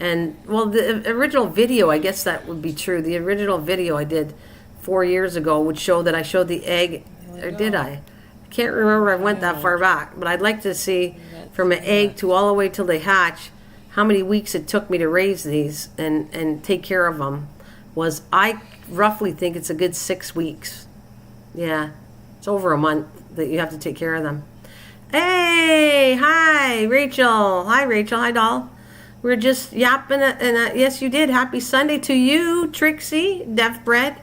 And, well, the original video, I guess that would be true. The original video I did 4 years ago would show that I showed the egg, or did I? I can't remember I went that far back, but I'd like to see from an egg to all the way till they hatch, how many weeks it took me to raise these and take care of them. I roughly think it's a good 6 weeks. Yeah, it's over a month that you have to take care of them. Hey, hi, Rachel. Hi, Rachel. Hi, doll. We're just yapping, and yes, you did. Happy Sunday to you, Trixie, Deaf Bread,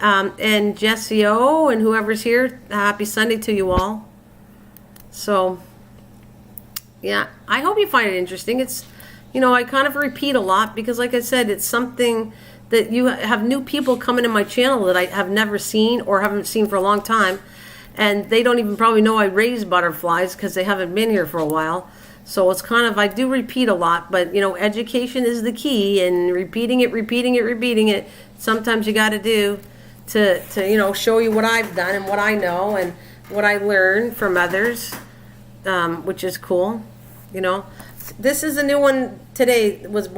and Jessie O, and whoever's here. Happy Sunday to you all. So, yeah, I hope you find it interesting. It's, you know, I kind of repeat a lot because, like I said, it's something that you have new people coming in my channel that I have never seen or haven't seen for a long time, and they don't even probably know I raise butterflies because they haven't been here for a while. So it's kind of, I do repeat a lot, but, you know, education is the key, and repeating it, sometimes you got to do to, you know, show you what I've done and what I know and what I learned from others, which is cool, you know. This is a new one today was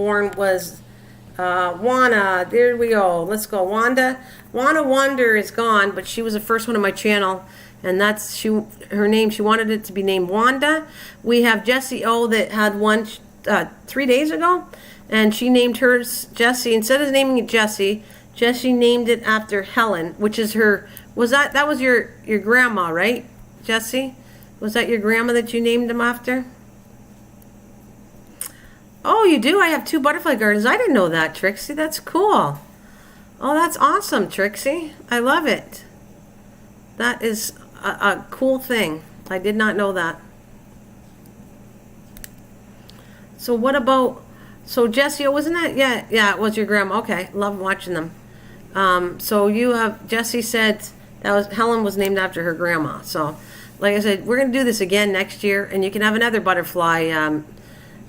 Wanda. There we go. Let's go. Wanda Wander is gone, but she was the first one on my channel. And that's her name. She wanted it to be named Wanda. We have Jessie O that had one 3 days ago, and she named hers Jessie. Instead of naming it Jessie named it after Helen, which is her. That was your grandma, right, Jessie? Was that your grandma that you named them after? Oh, you do? I have 2 butterfly gardens. I didn't know that, Trixie. That's cool. Oh, that's awesome, Trixie. I love it. That is a cool thing. I did not know that. So what about, so Jessie, wasn't that, yeah, it was your grandma. Okay, love watching them. So you have, Jessie said Helen was named after her grandma. So like I said, we're going to do this again next year, and you can have another butterfly,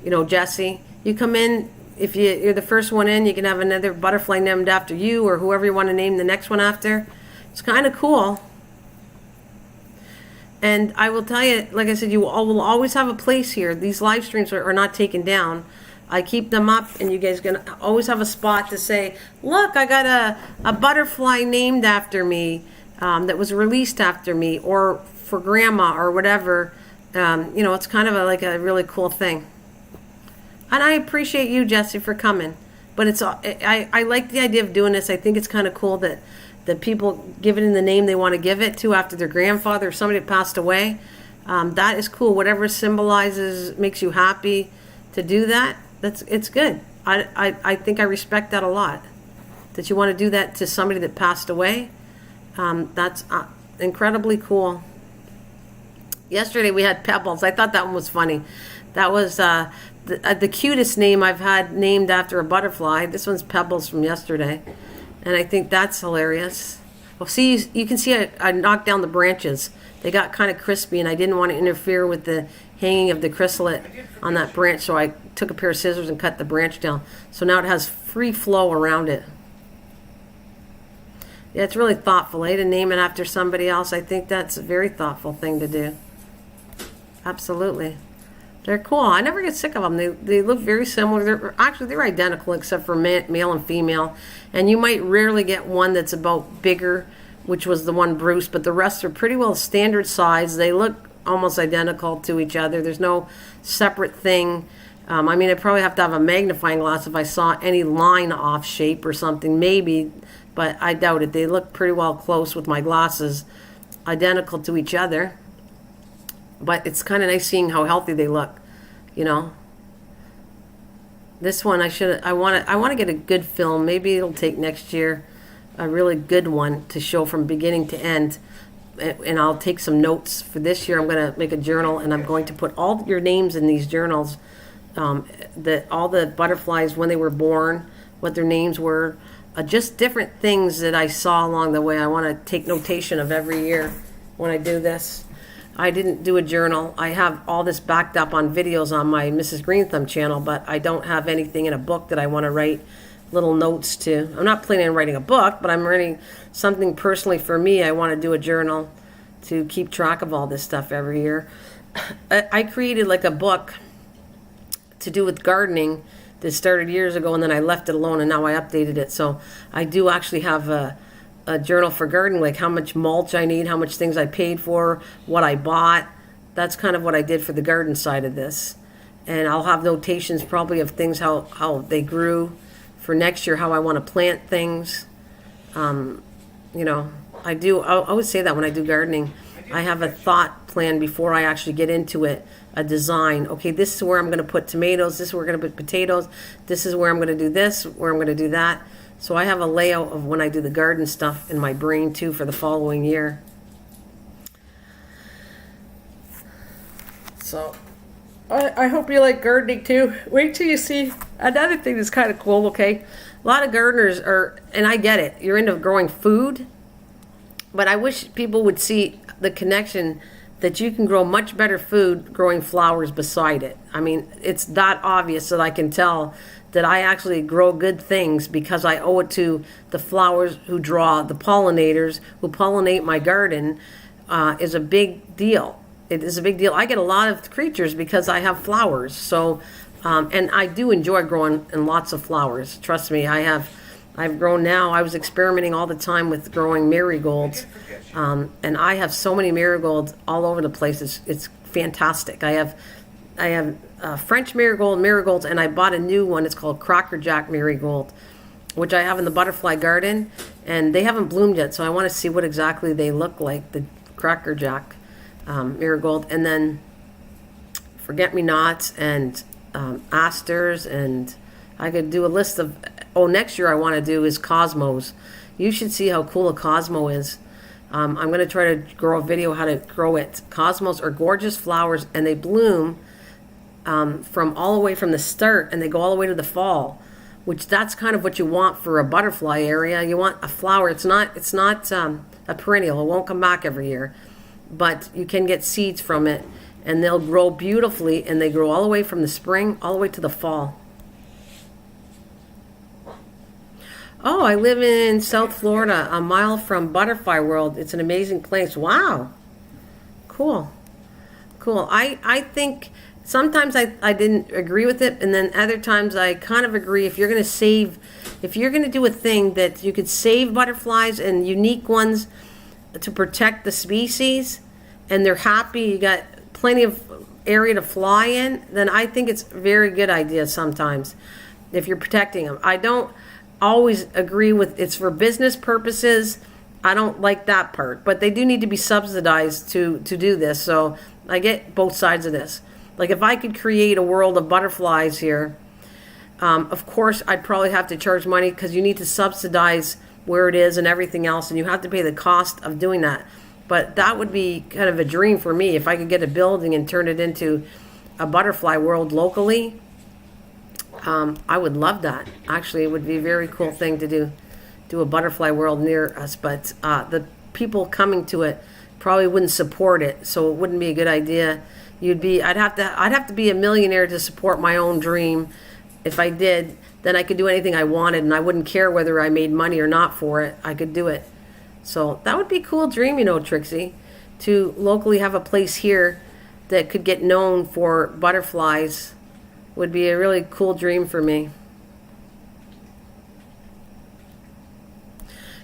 you know, Jessie. You come in if you're the first one in, you can have another butterfly named after you or whoever you want to name the next one after. It's kind of cool. And I will tell you, like I said, you all will always have a place here. These live streams are not taken down. I keep them up, and you guys can always have a spot to say, look, I got a butterfly named after me, that was released after me, or for grandma, or whatever. You know, it's kind of like a really cool thing. And I appreciate you, Jesse, for coming. But I like the idea of doing this. I think it's kind of cool that people give it in the name they want to give it to after their grandfather or somebody that passed away. That is cool. Whatever symbolizes, makes you happy to do that, it's good. I think I respect that a lot. That you want to do that to somebody that passed away. That's incredibly cool. Yesterday we had Pebbles. I thought that one was funny. That was the cutest name I've had named after a butterfly. This one's Pebbles from yesterday. And I think that's hilarious. Well, see, you can see I knocked down the branches. They got kind of crispy, and I didn't want to interfere with the hanging of the chrysalid on that branch, so I took a pair of scissors and cut the branch down. So now it has free flow around it. Yeah, it's really thoughtful, to name it after somebody else. I think that's a very thoughtful thing to do. Absolutely. They're cool. I never get sick of them. They look very similar. They're identical except for male and female. And you might rarely get one that's about bigger, which was the one Bruce, but the rest are pretty well standard size. They look almost identical to each other. There's no separate thing. I mean, I'd probably have to have a magnifying glass if I saw any line off shape or something, maybe, but I doubt it. They look pretty well close with my glasses, identical to each other. But it's kind of nice seeing how healthy they look, you know. This one I want to get a good film. Maybe it'll take next year, a really good one to show from beginning to end. And I'll take some notes for this year. I'm going to make a journal, and I'm going to put all your names in these journals. All the butterflies, when they were born, what their names were, just different things that I saw along the way. I want to take notation of every year when I do this. I didn't do a journal. I have all this backed up on videos on my Mrs. Greenthumb channel, but I don't have anything in a book that I want to write little notes to. I'm not planning on writing a book, but I'm writing something personally for me. I want to do a journal to keep track of all this stuff every year. I created like a book to do with gardening that started years ago, and then I left it alone, and now I updated it. So I do actually have a journal for gardening, like how much mulch I need, how much things I paid for, what I bought. That's kind of what I did for the garden side of this. And I'll have notations probably of things, how they grew for next year, how I want to plant things. You know, I always say that when I do gardening. I have a thought plan before I actually get into it, a design. Okay, this is where I'm going to put tomatoes, this is where we're going to put potatoes, this is where I'm going to do this, where I'm going to do that. So I have a layout of when I do the garden stuff in my brain too for the following year. So I hope you like gardening too. Wait till you see another thing that's kind of cool, okay? A lot of gardeners are, and I get it, you're into growing food, but I wish people would see the connection that you can grow much better food growing flowers beside it. I mean, it's that obvious that I can tell that I actually grow good things because I owe it to the flowers who draw the pollinators, who pollinate my garden, is a big deal. It is a big deal. I get a lot of creatures because I have flowers. So, and I do enjoy growing in lots of flowers. Trust me, I've grown now. I was experimenting all the time with growing marigolds. And I have so many marigolds all over the place. It's fantastic. I have French marigolds, and I bought a new one. It's called crackerjack marigold, which I have in the butterfly garden, and they haven't bloomed yet, so I want to see what exactly they look like, the crackerjack marigold. And then forget-me-nots and asters, and I could do a list of, next year I want to do is cosmos. You should see how cool a cosmo is. I'm going to try to grow a video how to grow it. Cosmos are gorgeous flowers, and they bloom from all the way from the start, and they go all the way to the fall, which that's kind of what you want for a butterfly area. You want a flower. It's not a perennial. It won't come back every year, but you can get seeds from it, and they'll grow beautifully, and they grow all the way from the spring all the way to the fall. Oh, I live in South Florida, a mile from Butterfly World. It's an amazing place. Wow. Cool. Cool. I think sometimes I didn't agree with it, and then other times I kind of agree. If you're going to do a thing that you could save butterflies and unique ones to protect the species, and they're happy, you got plenty of area to fly in, then I think it's a very good idea sometimes if you're protecting them. I don't always agree with it's for business purposes. I don't like that part, but they do need to be subsidized to do this. So I get both sides of this. Like if I could create a world of butterflies here, of course I'd probably have to charge money because you need to subsidize where it is and everything else, and you have to pay the cost of doing that. But that would be kind of a dream for me if I could get a building and turn it into a butterfly world locally. I would love that. Actually, it would be a very cool thing to do a butterfly world near us, but the people coming to it probably wouldn't support it, so it wouldn't be a good idea. I'd have to be a millionaire to support my own dream. If I did, then I could do anything I wanted, and I wouldn't care whether I made money or not for it. I could do it. So that would be a cool dream, Trixie, to locally have a place here that could get known for butterflies. Would be a really cool dream for me.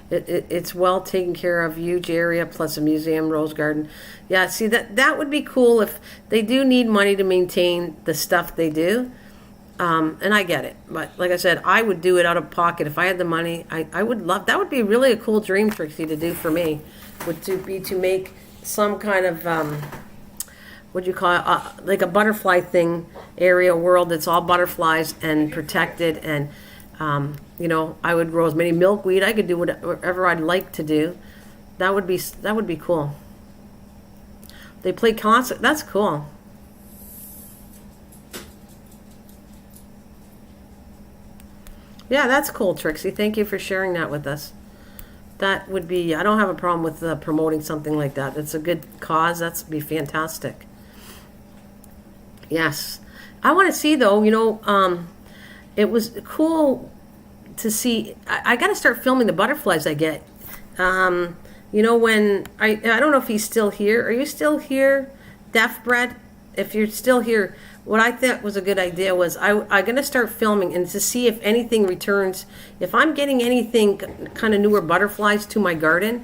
It's well taken care of, huge area plus a museum, rose garden. Yeah, see that would be cool if they do need money to maintain the stuff they do. And I get it, but like I said, I would do it out of pocket if I had the money. I would love that. Would be really a cool dream, Trixie, to do for me. Would to make some kind of what do you call it, like a butterfly thing area world that's all butterflies and protected, and I would grow as many milkweed. I could do whatever I'd like to do. That would be cool. They play concert. That's cool. Yeah, that's cool, Trixie. Thank you for sharing that with us. That would be, I don't have a problem with promoting something like that. It's a good cause. That'd be fantastic. Yes. I want to see, though, it was cool to see. I got to start filming the butterflies I get. When I don't know if he's still here. Are you still here, Deaf Bread? If you're still here, what I thought was a good idea was I'm going to start filming and to see if anything returns. If I'm getting anything kind of newer butterflies to my garden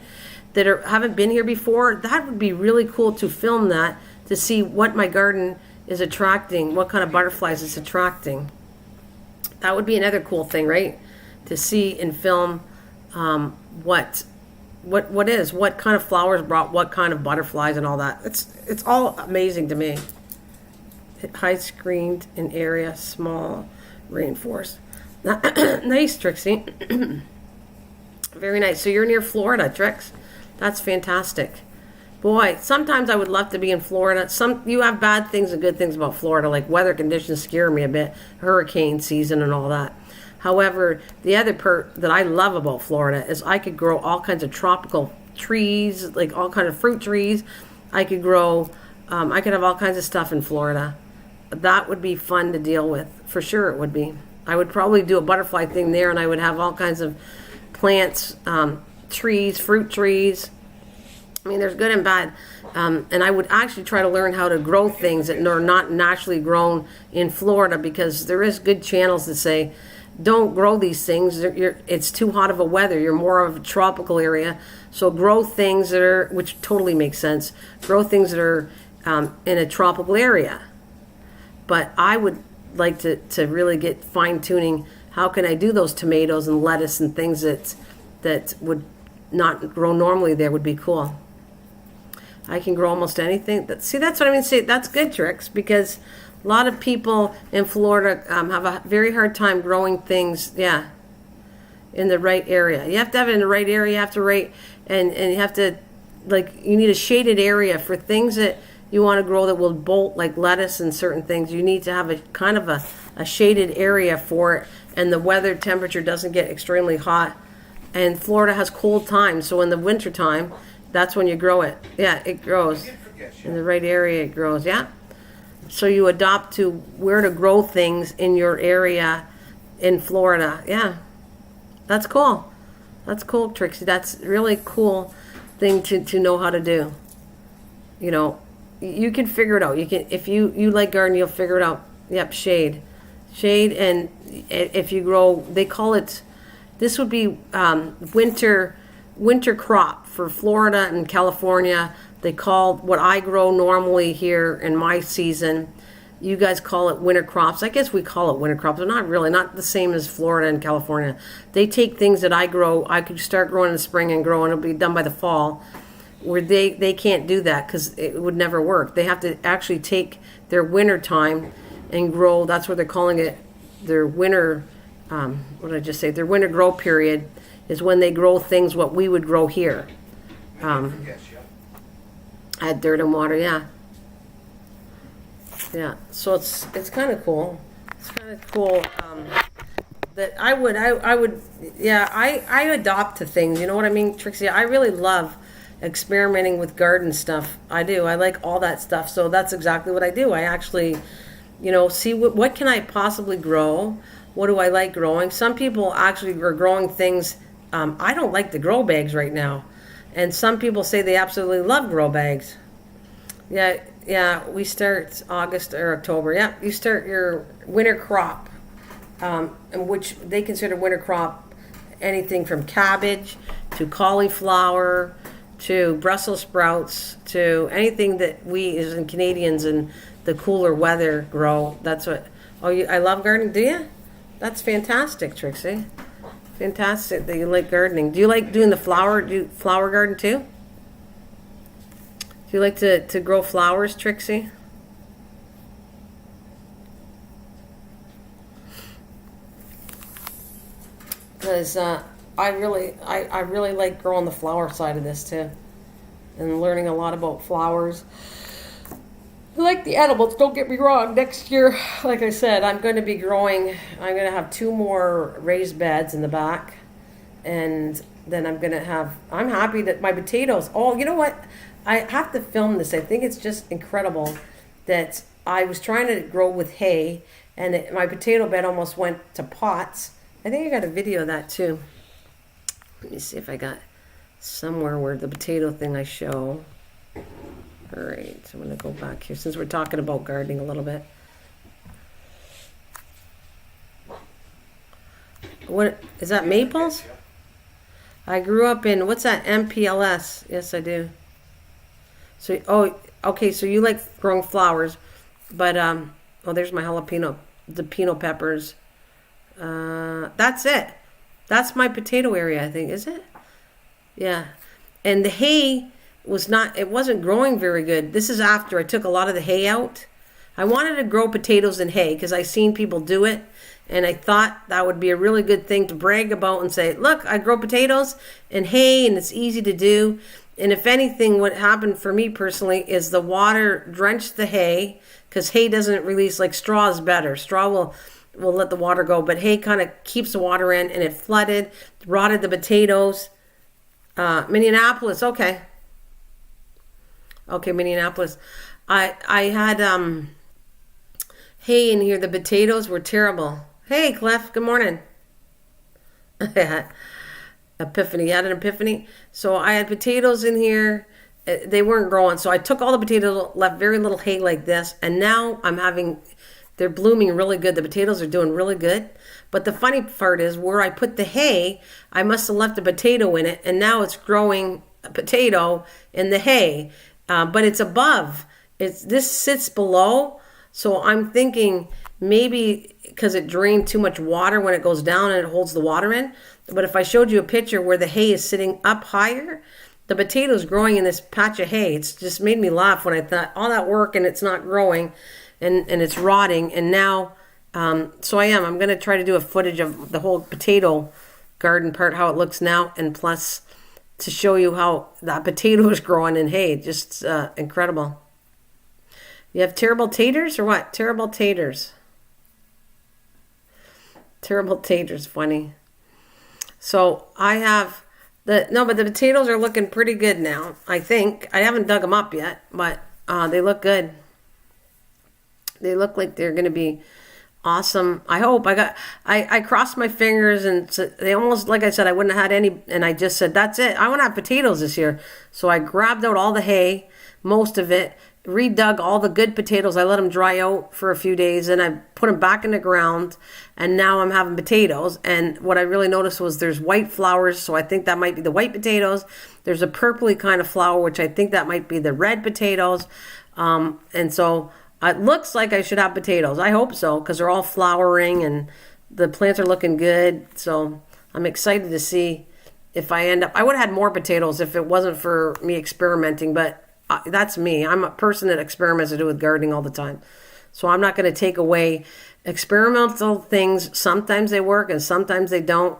that haven't been here before, that would be really cool to film that, to see what my garden is attracting, what kind of butterflies it's attracting. That would be another cool thing, right? To see and film what kind of flowers brought what kind of butterflies and all that. It's all amazing to me. High screened in area, small, reinforced. Nice, Trixie. Very nice. So you're near Florida, Trix. That's fantastic. Boy, sometimes I would love to be in Florida. You have bad things and good things about Florida, like weather conditions scare me a bit, hurricane season and all that. However, the other part that I love about Florida is I could grow all kinds of tropical trees, like all kinds of fruit trees. I could have all kinds of stuff in Florida. That would be fun to deal with. For sure it would be. I would probably do a butterfly thing there, and I would have all kinds of plants, trees, fruit trees. I mean, there's good and bad. And I would actually try to learn how to grow things that are not naturally grown in Florida, because there is good channels that say, don't grow these things. It's too hot of a weather. You're more of a tropical area. So grow things which totally makes sense. Grow things that are in a tropical area. But I would like to really get fine-tuning. How can I do those tomatoes and lettuce and things that would not grow normally there would be cool. I can grow almost anything. That's what I mean. See, that's good, Trix, because a lot of people in Florida have a very hard time growing things, in the right area. You have to have it in the right area. You have to and you have to, you need a shaded area for things that you want to grow that will bolt, like lettuce and certain things. You need to have a kind of a shaded area for it, and the weather temperature doesn't get extremely hot. And Florida has cold times, so in the winter time, that's when you grow it. Yeah, it grows. In the right area, it grows, yeah. So you adopt to where to grow things in your area in Florida, yeah. That's cool. That's cool, Trixie. That's really cool thing to know how to do. You know, you can figure it out. You can, if you like garden, you'll figure it out. Yep, shade. And if you grow, they call it, this would be winter crop for Florida and California. They call what I grow normally here in my season. You guys call it winter crops. I guess we call it winter crops, but not really, not the same as Florida and California. They take things that I grow, I could start growing in the spring and grow, and it'll be done by the fall, where they can't do that because it would never work. They have to actually take their winter time and grow. That's what they're calling it, their winter, what did I just say? Their winter grow period is when they grow things what we would grow here. Add dirt and water, yeah. Yeah, so it's kind of cool. It's kind of cool that I would, yeah, I adopt to things. You know what I mean, Trixie? I really love experimenting with garden stuff. I do. I like all that stuff. So that's exactly what I do. I actually, you know, see what can I possibly grow? What do I like growing? Some people actually are growing things. I don't like the grow bags right now. And some people say they absolutely love grow bags. Yeah, we start August or October. Yeah, you start your winter crop, in which they consider winter crop anything from cabbage to cauliflower to Brussels sprouts to anything that we as in Canadians in the cooler weather grow. That's what. Oh, I love gardening. Do you? That's fantastic, Trixie. Fantastic that you like gardening. Do you like doing the flower? Do you flower garden too? Do you like to grow flowers, Trixie? Because I really like growing the flower side of this too, and learning a lot about flowers. I like the edibles, don't get me wrong. Next year, like I said, I'm going to have 2 more raised beds in the back. And then I'm happy that my potatoes, oh, you know what? I have to film this. I think it's just incredible that I was trying to grow with hay, and my potato bed almost went to pots. I think I got a video of that too. Let me see if I got somewhere where the potato thing I show. All right, so I'm going to go back here since we're talking about gardening a little bit. What is that, maples? I grew up in, what's that, MPLS? Yes, I do. So, oh, okay, so you like growing flowers, but, oh, there's my jalapeno, the pino peppers. That's it. That's my potato area, I think, is it? Yeah. And the hay it wasn't growing very good. This is after I took a lot of the hay out. I wanted to grow potatoes in hay because I seen people do it, and I thought that would be a really good thing to brag about and say, look, I grow potatoes in hay and it's easy to do. And if anything, what happened for me personally is the water drenched the hay, because hay doesn't release, like straw is better. Straw will let the water go, but hay kind of keeps the water in, and it flooded, rotted the potatoes. Minneapolis, okay. Okay, Minneapolis. I had hay in here. The potatoes were terrible. Hey, Clef, good morning. Epiphany. You had an epiphany? So I had potatoes in here. They weren't growing. So I took all the potatoes, left very little hay like this, and now they're blooming really good. The potatoes are doing really good. But the funny part is where I put the hay, I must have left a potato in it, and now it's growing a potato in the hay. But it's above. This sits below. So I'm thinking maybe because it drained too much water when it goes down and it holds the water in. But if I showed you a picture where the hay is sitting up higher, the potato's growing in this patch of hay. It's just made me laugh when I thought all that work and it's not growing and it's rotting. And now, so I'm going to try to do a footage of the whole potato garden part, how it looks now, and plus to show you how that potato is growing in hay. Just incredible. You have terrible taters or what? Terrible taters. Terrible taters, funny. So I have but the potatoes are looking pretty good now, I think. I haven't dug them up yet, but they look good. They look like they're going to be Awesome. I hope I crossed my fingers, and they almost, like I said, I wouldn't have had any, and I just said, that's it. I want to have potatoes this year. So I grabbed out all the hay, most of it, redug all the good potatoes. I let them dry out for a few days, and I put them back in the ground, and now I'm having potatoes. And what I really noticed was there's white flowers, so I think that might be the white potatoes. There's a purpley kind of flower, which I think that might be the red potatoes. And so it looks like I should have potatoes. I hope so, because they're all flowering and the plants are looking good. So I'm excited to see if I end up. I would have had more potatoes if it wasn't for me experimenting, but that's me. I'm a person that experiments to do with gardening all the time. So I'm not going to take away experimental things. Sometimes they work and sometimes they don't.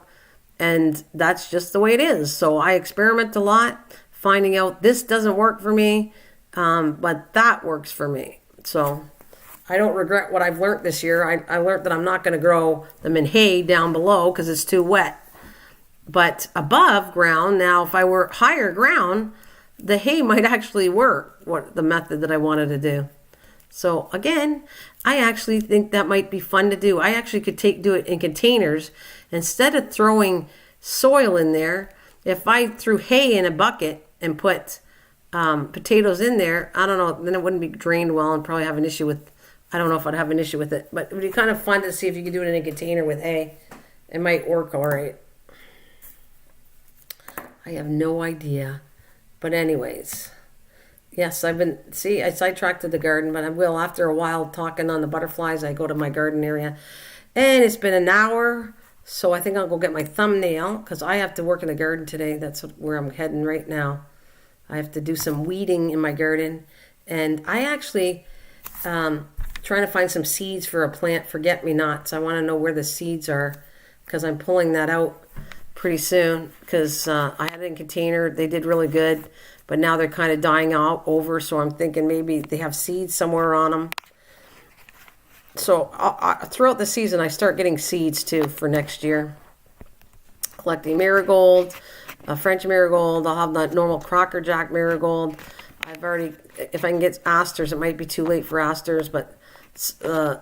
And that's just the way it is. So I experiment a lot, finding out this doesn't work for me, but that works for me. So I don't regret what I've learned this year. I learned that I'm not going to grow them in hay down below because it's too wet. But above ground, now if I were higher ground, the hay might actually work, what the method that I wanted to do. So again, I actually think that might be fun to do. I actually could do it in containers. Instead of throwing soil in there, if I threw hay in a bucket and put potatoes in there, I don't know, then it wouldn't be drained well and probably have an issue with, I don't know if I'd have an issue with it, but it would be kind of fun to see if you could do it in a container with hay. It might work all right. I have no idea. But anyways, yes, I sidetracked to the garden, but I will, after a while talking on the butterflies, I go to my garden area. And it's been an hour, so I think I'll go get my thumbnail, because I have to work in the garden today. That's where I'm heading right now. I have to do some weeding in my garden, and I actually trying to find some seeds for a plant, forget-me-nots. I want to know where the seeds are, because I'm pulling that out pretty soon, because I had it in container. They did really good, but now they're kind of dying out over, so I'm thinking maybe they have seeds somewhere on them. So throughout the season, I start getting seeds too for next year. Collecting marigold, French marigold. I'll have the normal Crocker Jack marigold. I've already, if I can get asters, it might be too late for asters, but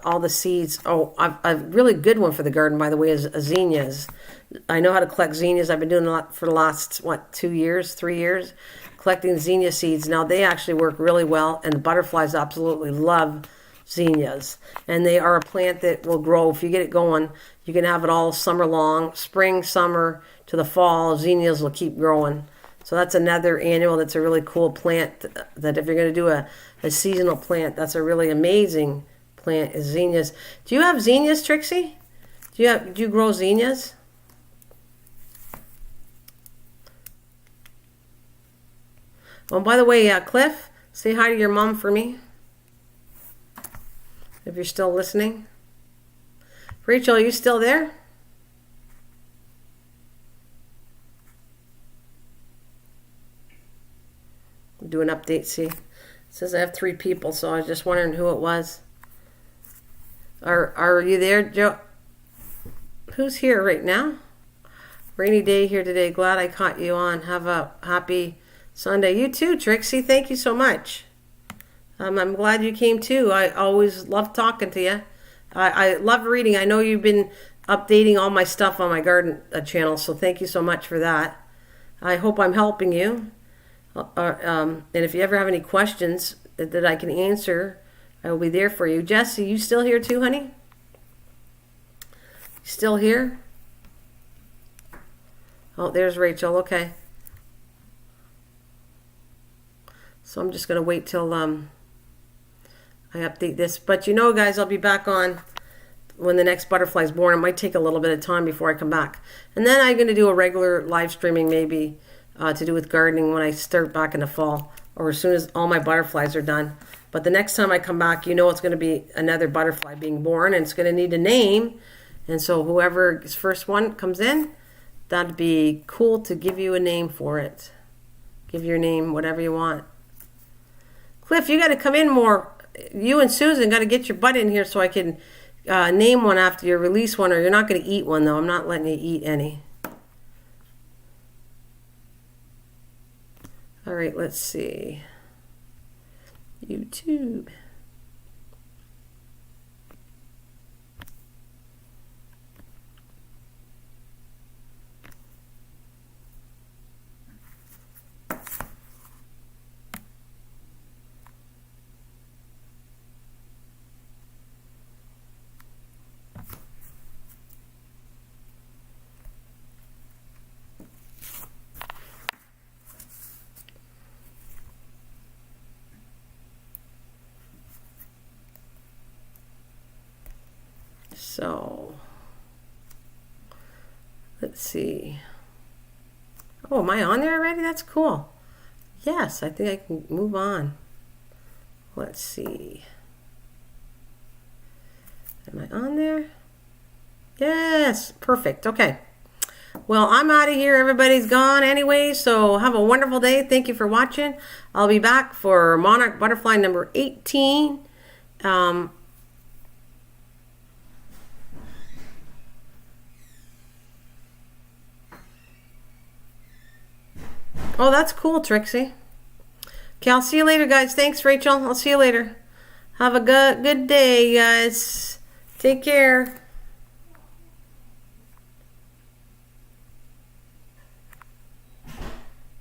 all the seeds. Oh, a really good one for the garden, by the way, is zinnias. I know how to collect zinnias. I've been doing a lot for the last, 3 years, collecting zinnia seeds. Now, they actually work really well, and the butterflies absolutely love zinnias. And they are a plant that will grow. If you get it going, you can have it all summer long, spring, summer, to the fall. Zinnias will keep growing. So that's another annual that's a really cool plant that if you're going to do a seasonal plant, that's a really amazing plant is zinnias. Do you have zinnias, Trixie? Do you grow zinnias? Oh, by the way, Cliff, say hi to your mom for me, if you're still listening. Rachel, are you still there? Do an update, see. It says I have 3 people, so I was just wondering who it was. Are you there, Joe? Who's here right now? Rainy day here today. Glad I caught you on. Have a happy Sunday. You too, Trixie. Thank you so much. I'm glad you came too. I always love talking to you. I love reading. I know you've been updating all my stuff on my garden channel, so thank you so much for that. I hope I'm helping you. And if you ever have any questions that I can answer, I will be there for you. Jessie, you still here too, honey? Still here? Oh, there's Rachel. Okay. So I'm just going to wait till I update this. But you know, guys, I'll be back on when the next butterfly is born. It might take a little bit of time before I come back. And then I'm going to do a regular live streaming maybe to do with gardening when I start back in the fall, or as soon as all my butterflies are done. But the next time I come back, you know it's going to be another butterfly being born, and it's going to need a name. And so whoever's first one comes in, that'd be cool to give you a name for it. Give your name, whatever you want. Cliff, you got to come in more. You and Susan got to get your butt in here so I can name one after you, release one, or you're not going to eat one, though. I'm not letting you eat any. All right, let's see. YouTube. So, let's see. Oh, am I on there already? That's cool. Yes, I think I can move on. Let's see. Am I on there? Yes, perfect. Okay. Well, I'm out of here. Everybody's gone anyway, so have a wonderful day. Thank you for watching. I'll be back for Monarch Butterfly number 18. Oh, that's cool, Trixie. Okay, I'll see you later, guys. Thanks, Rachel. I'll see you later. Have a good day, guys. Take care.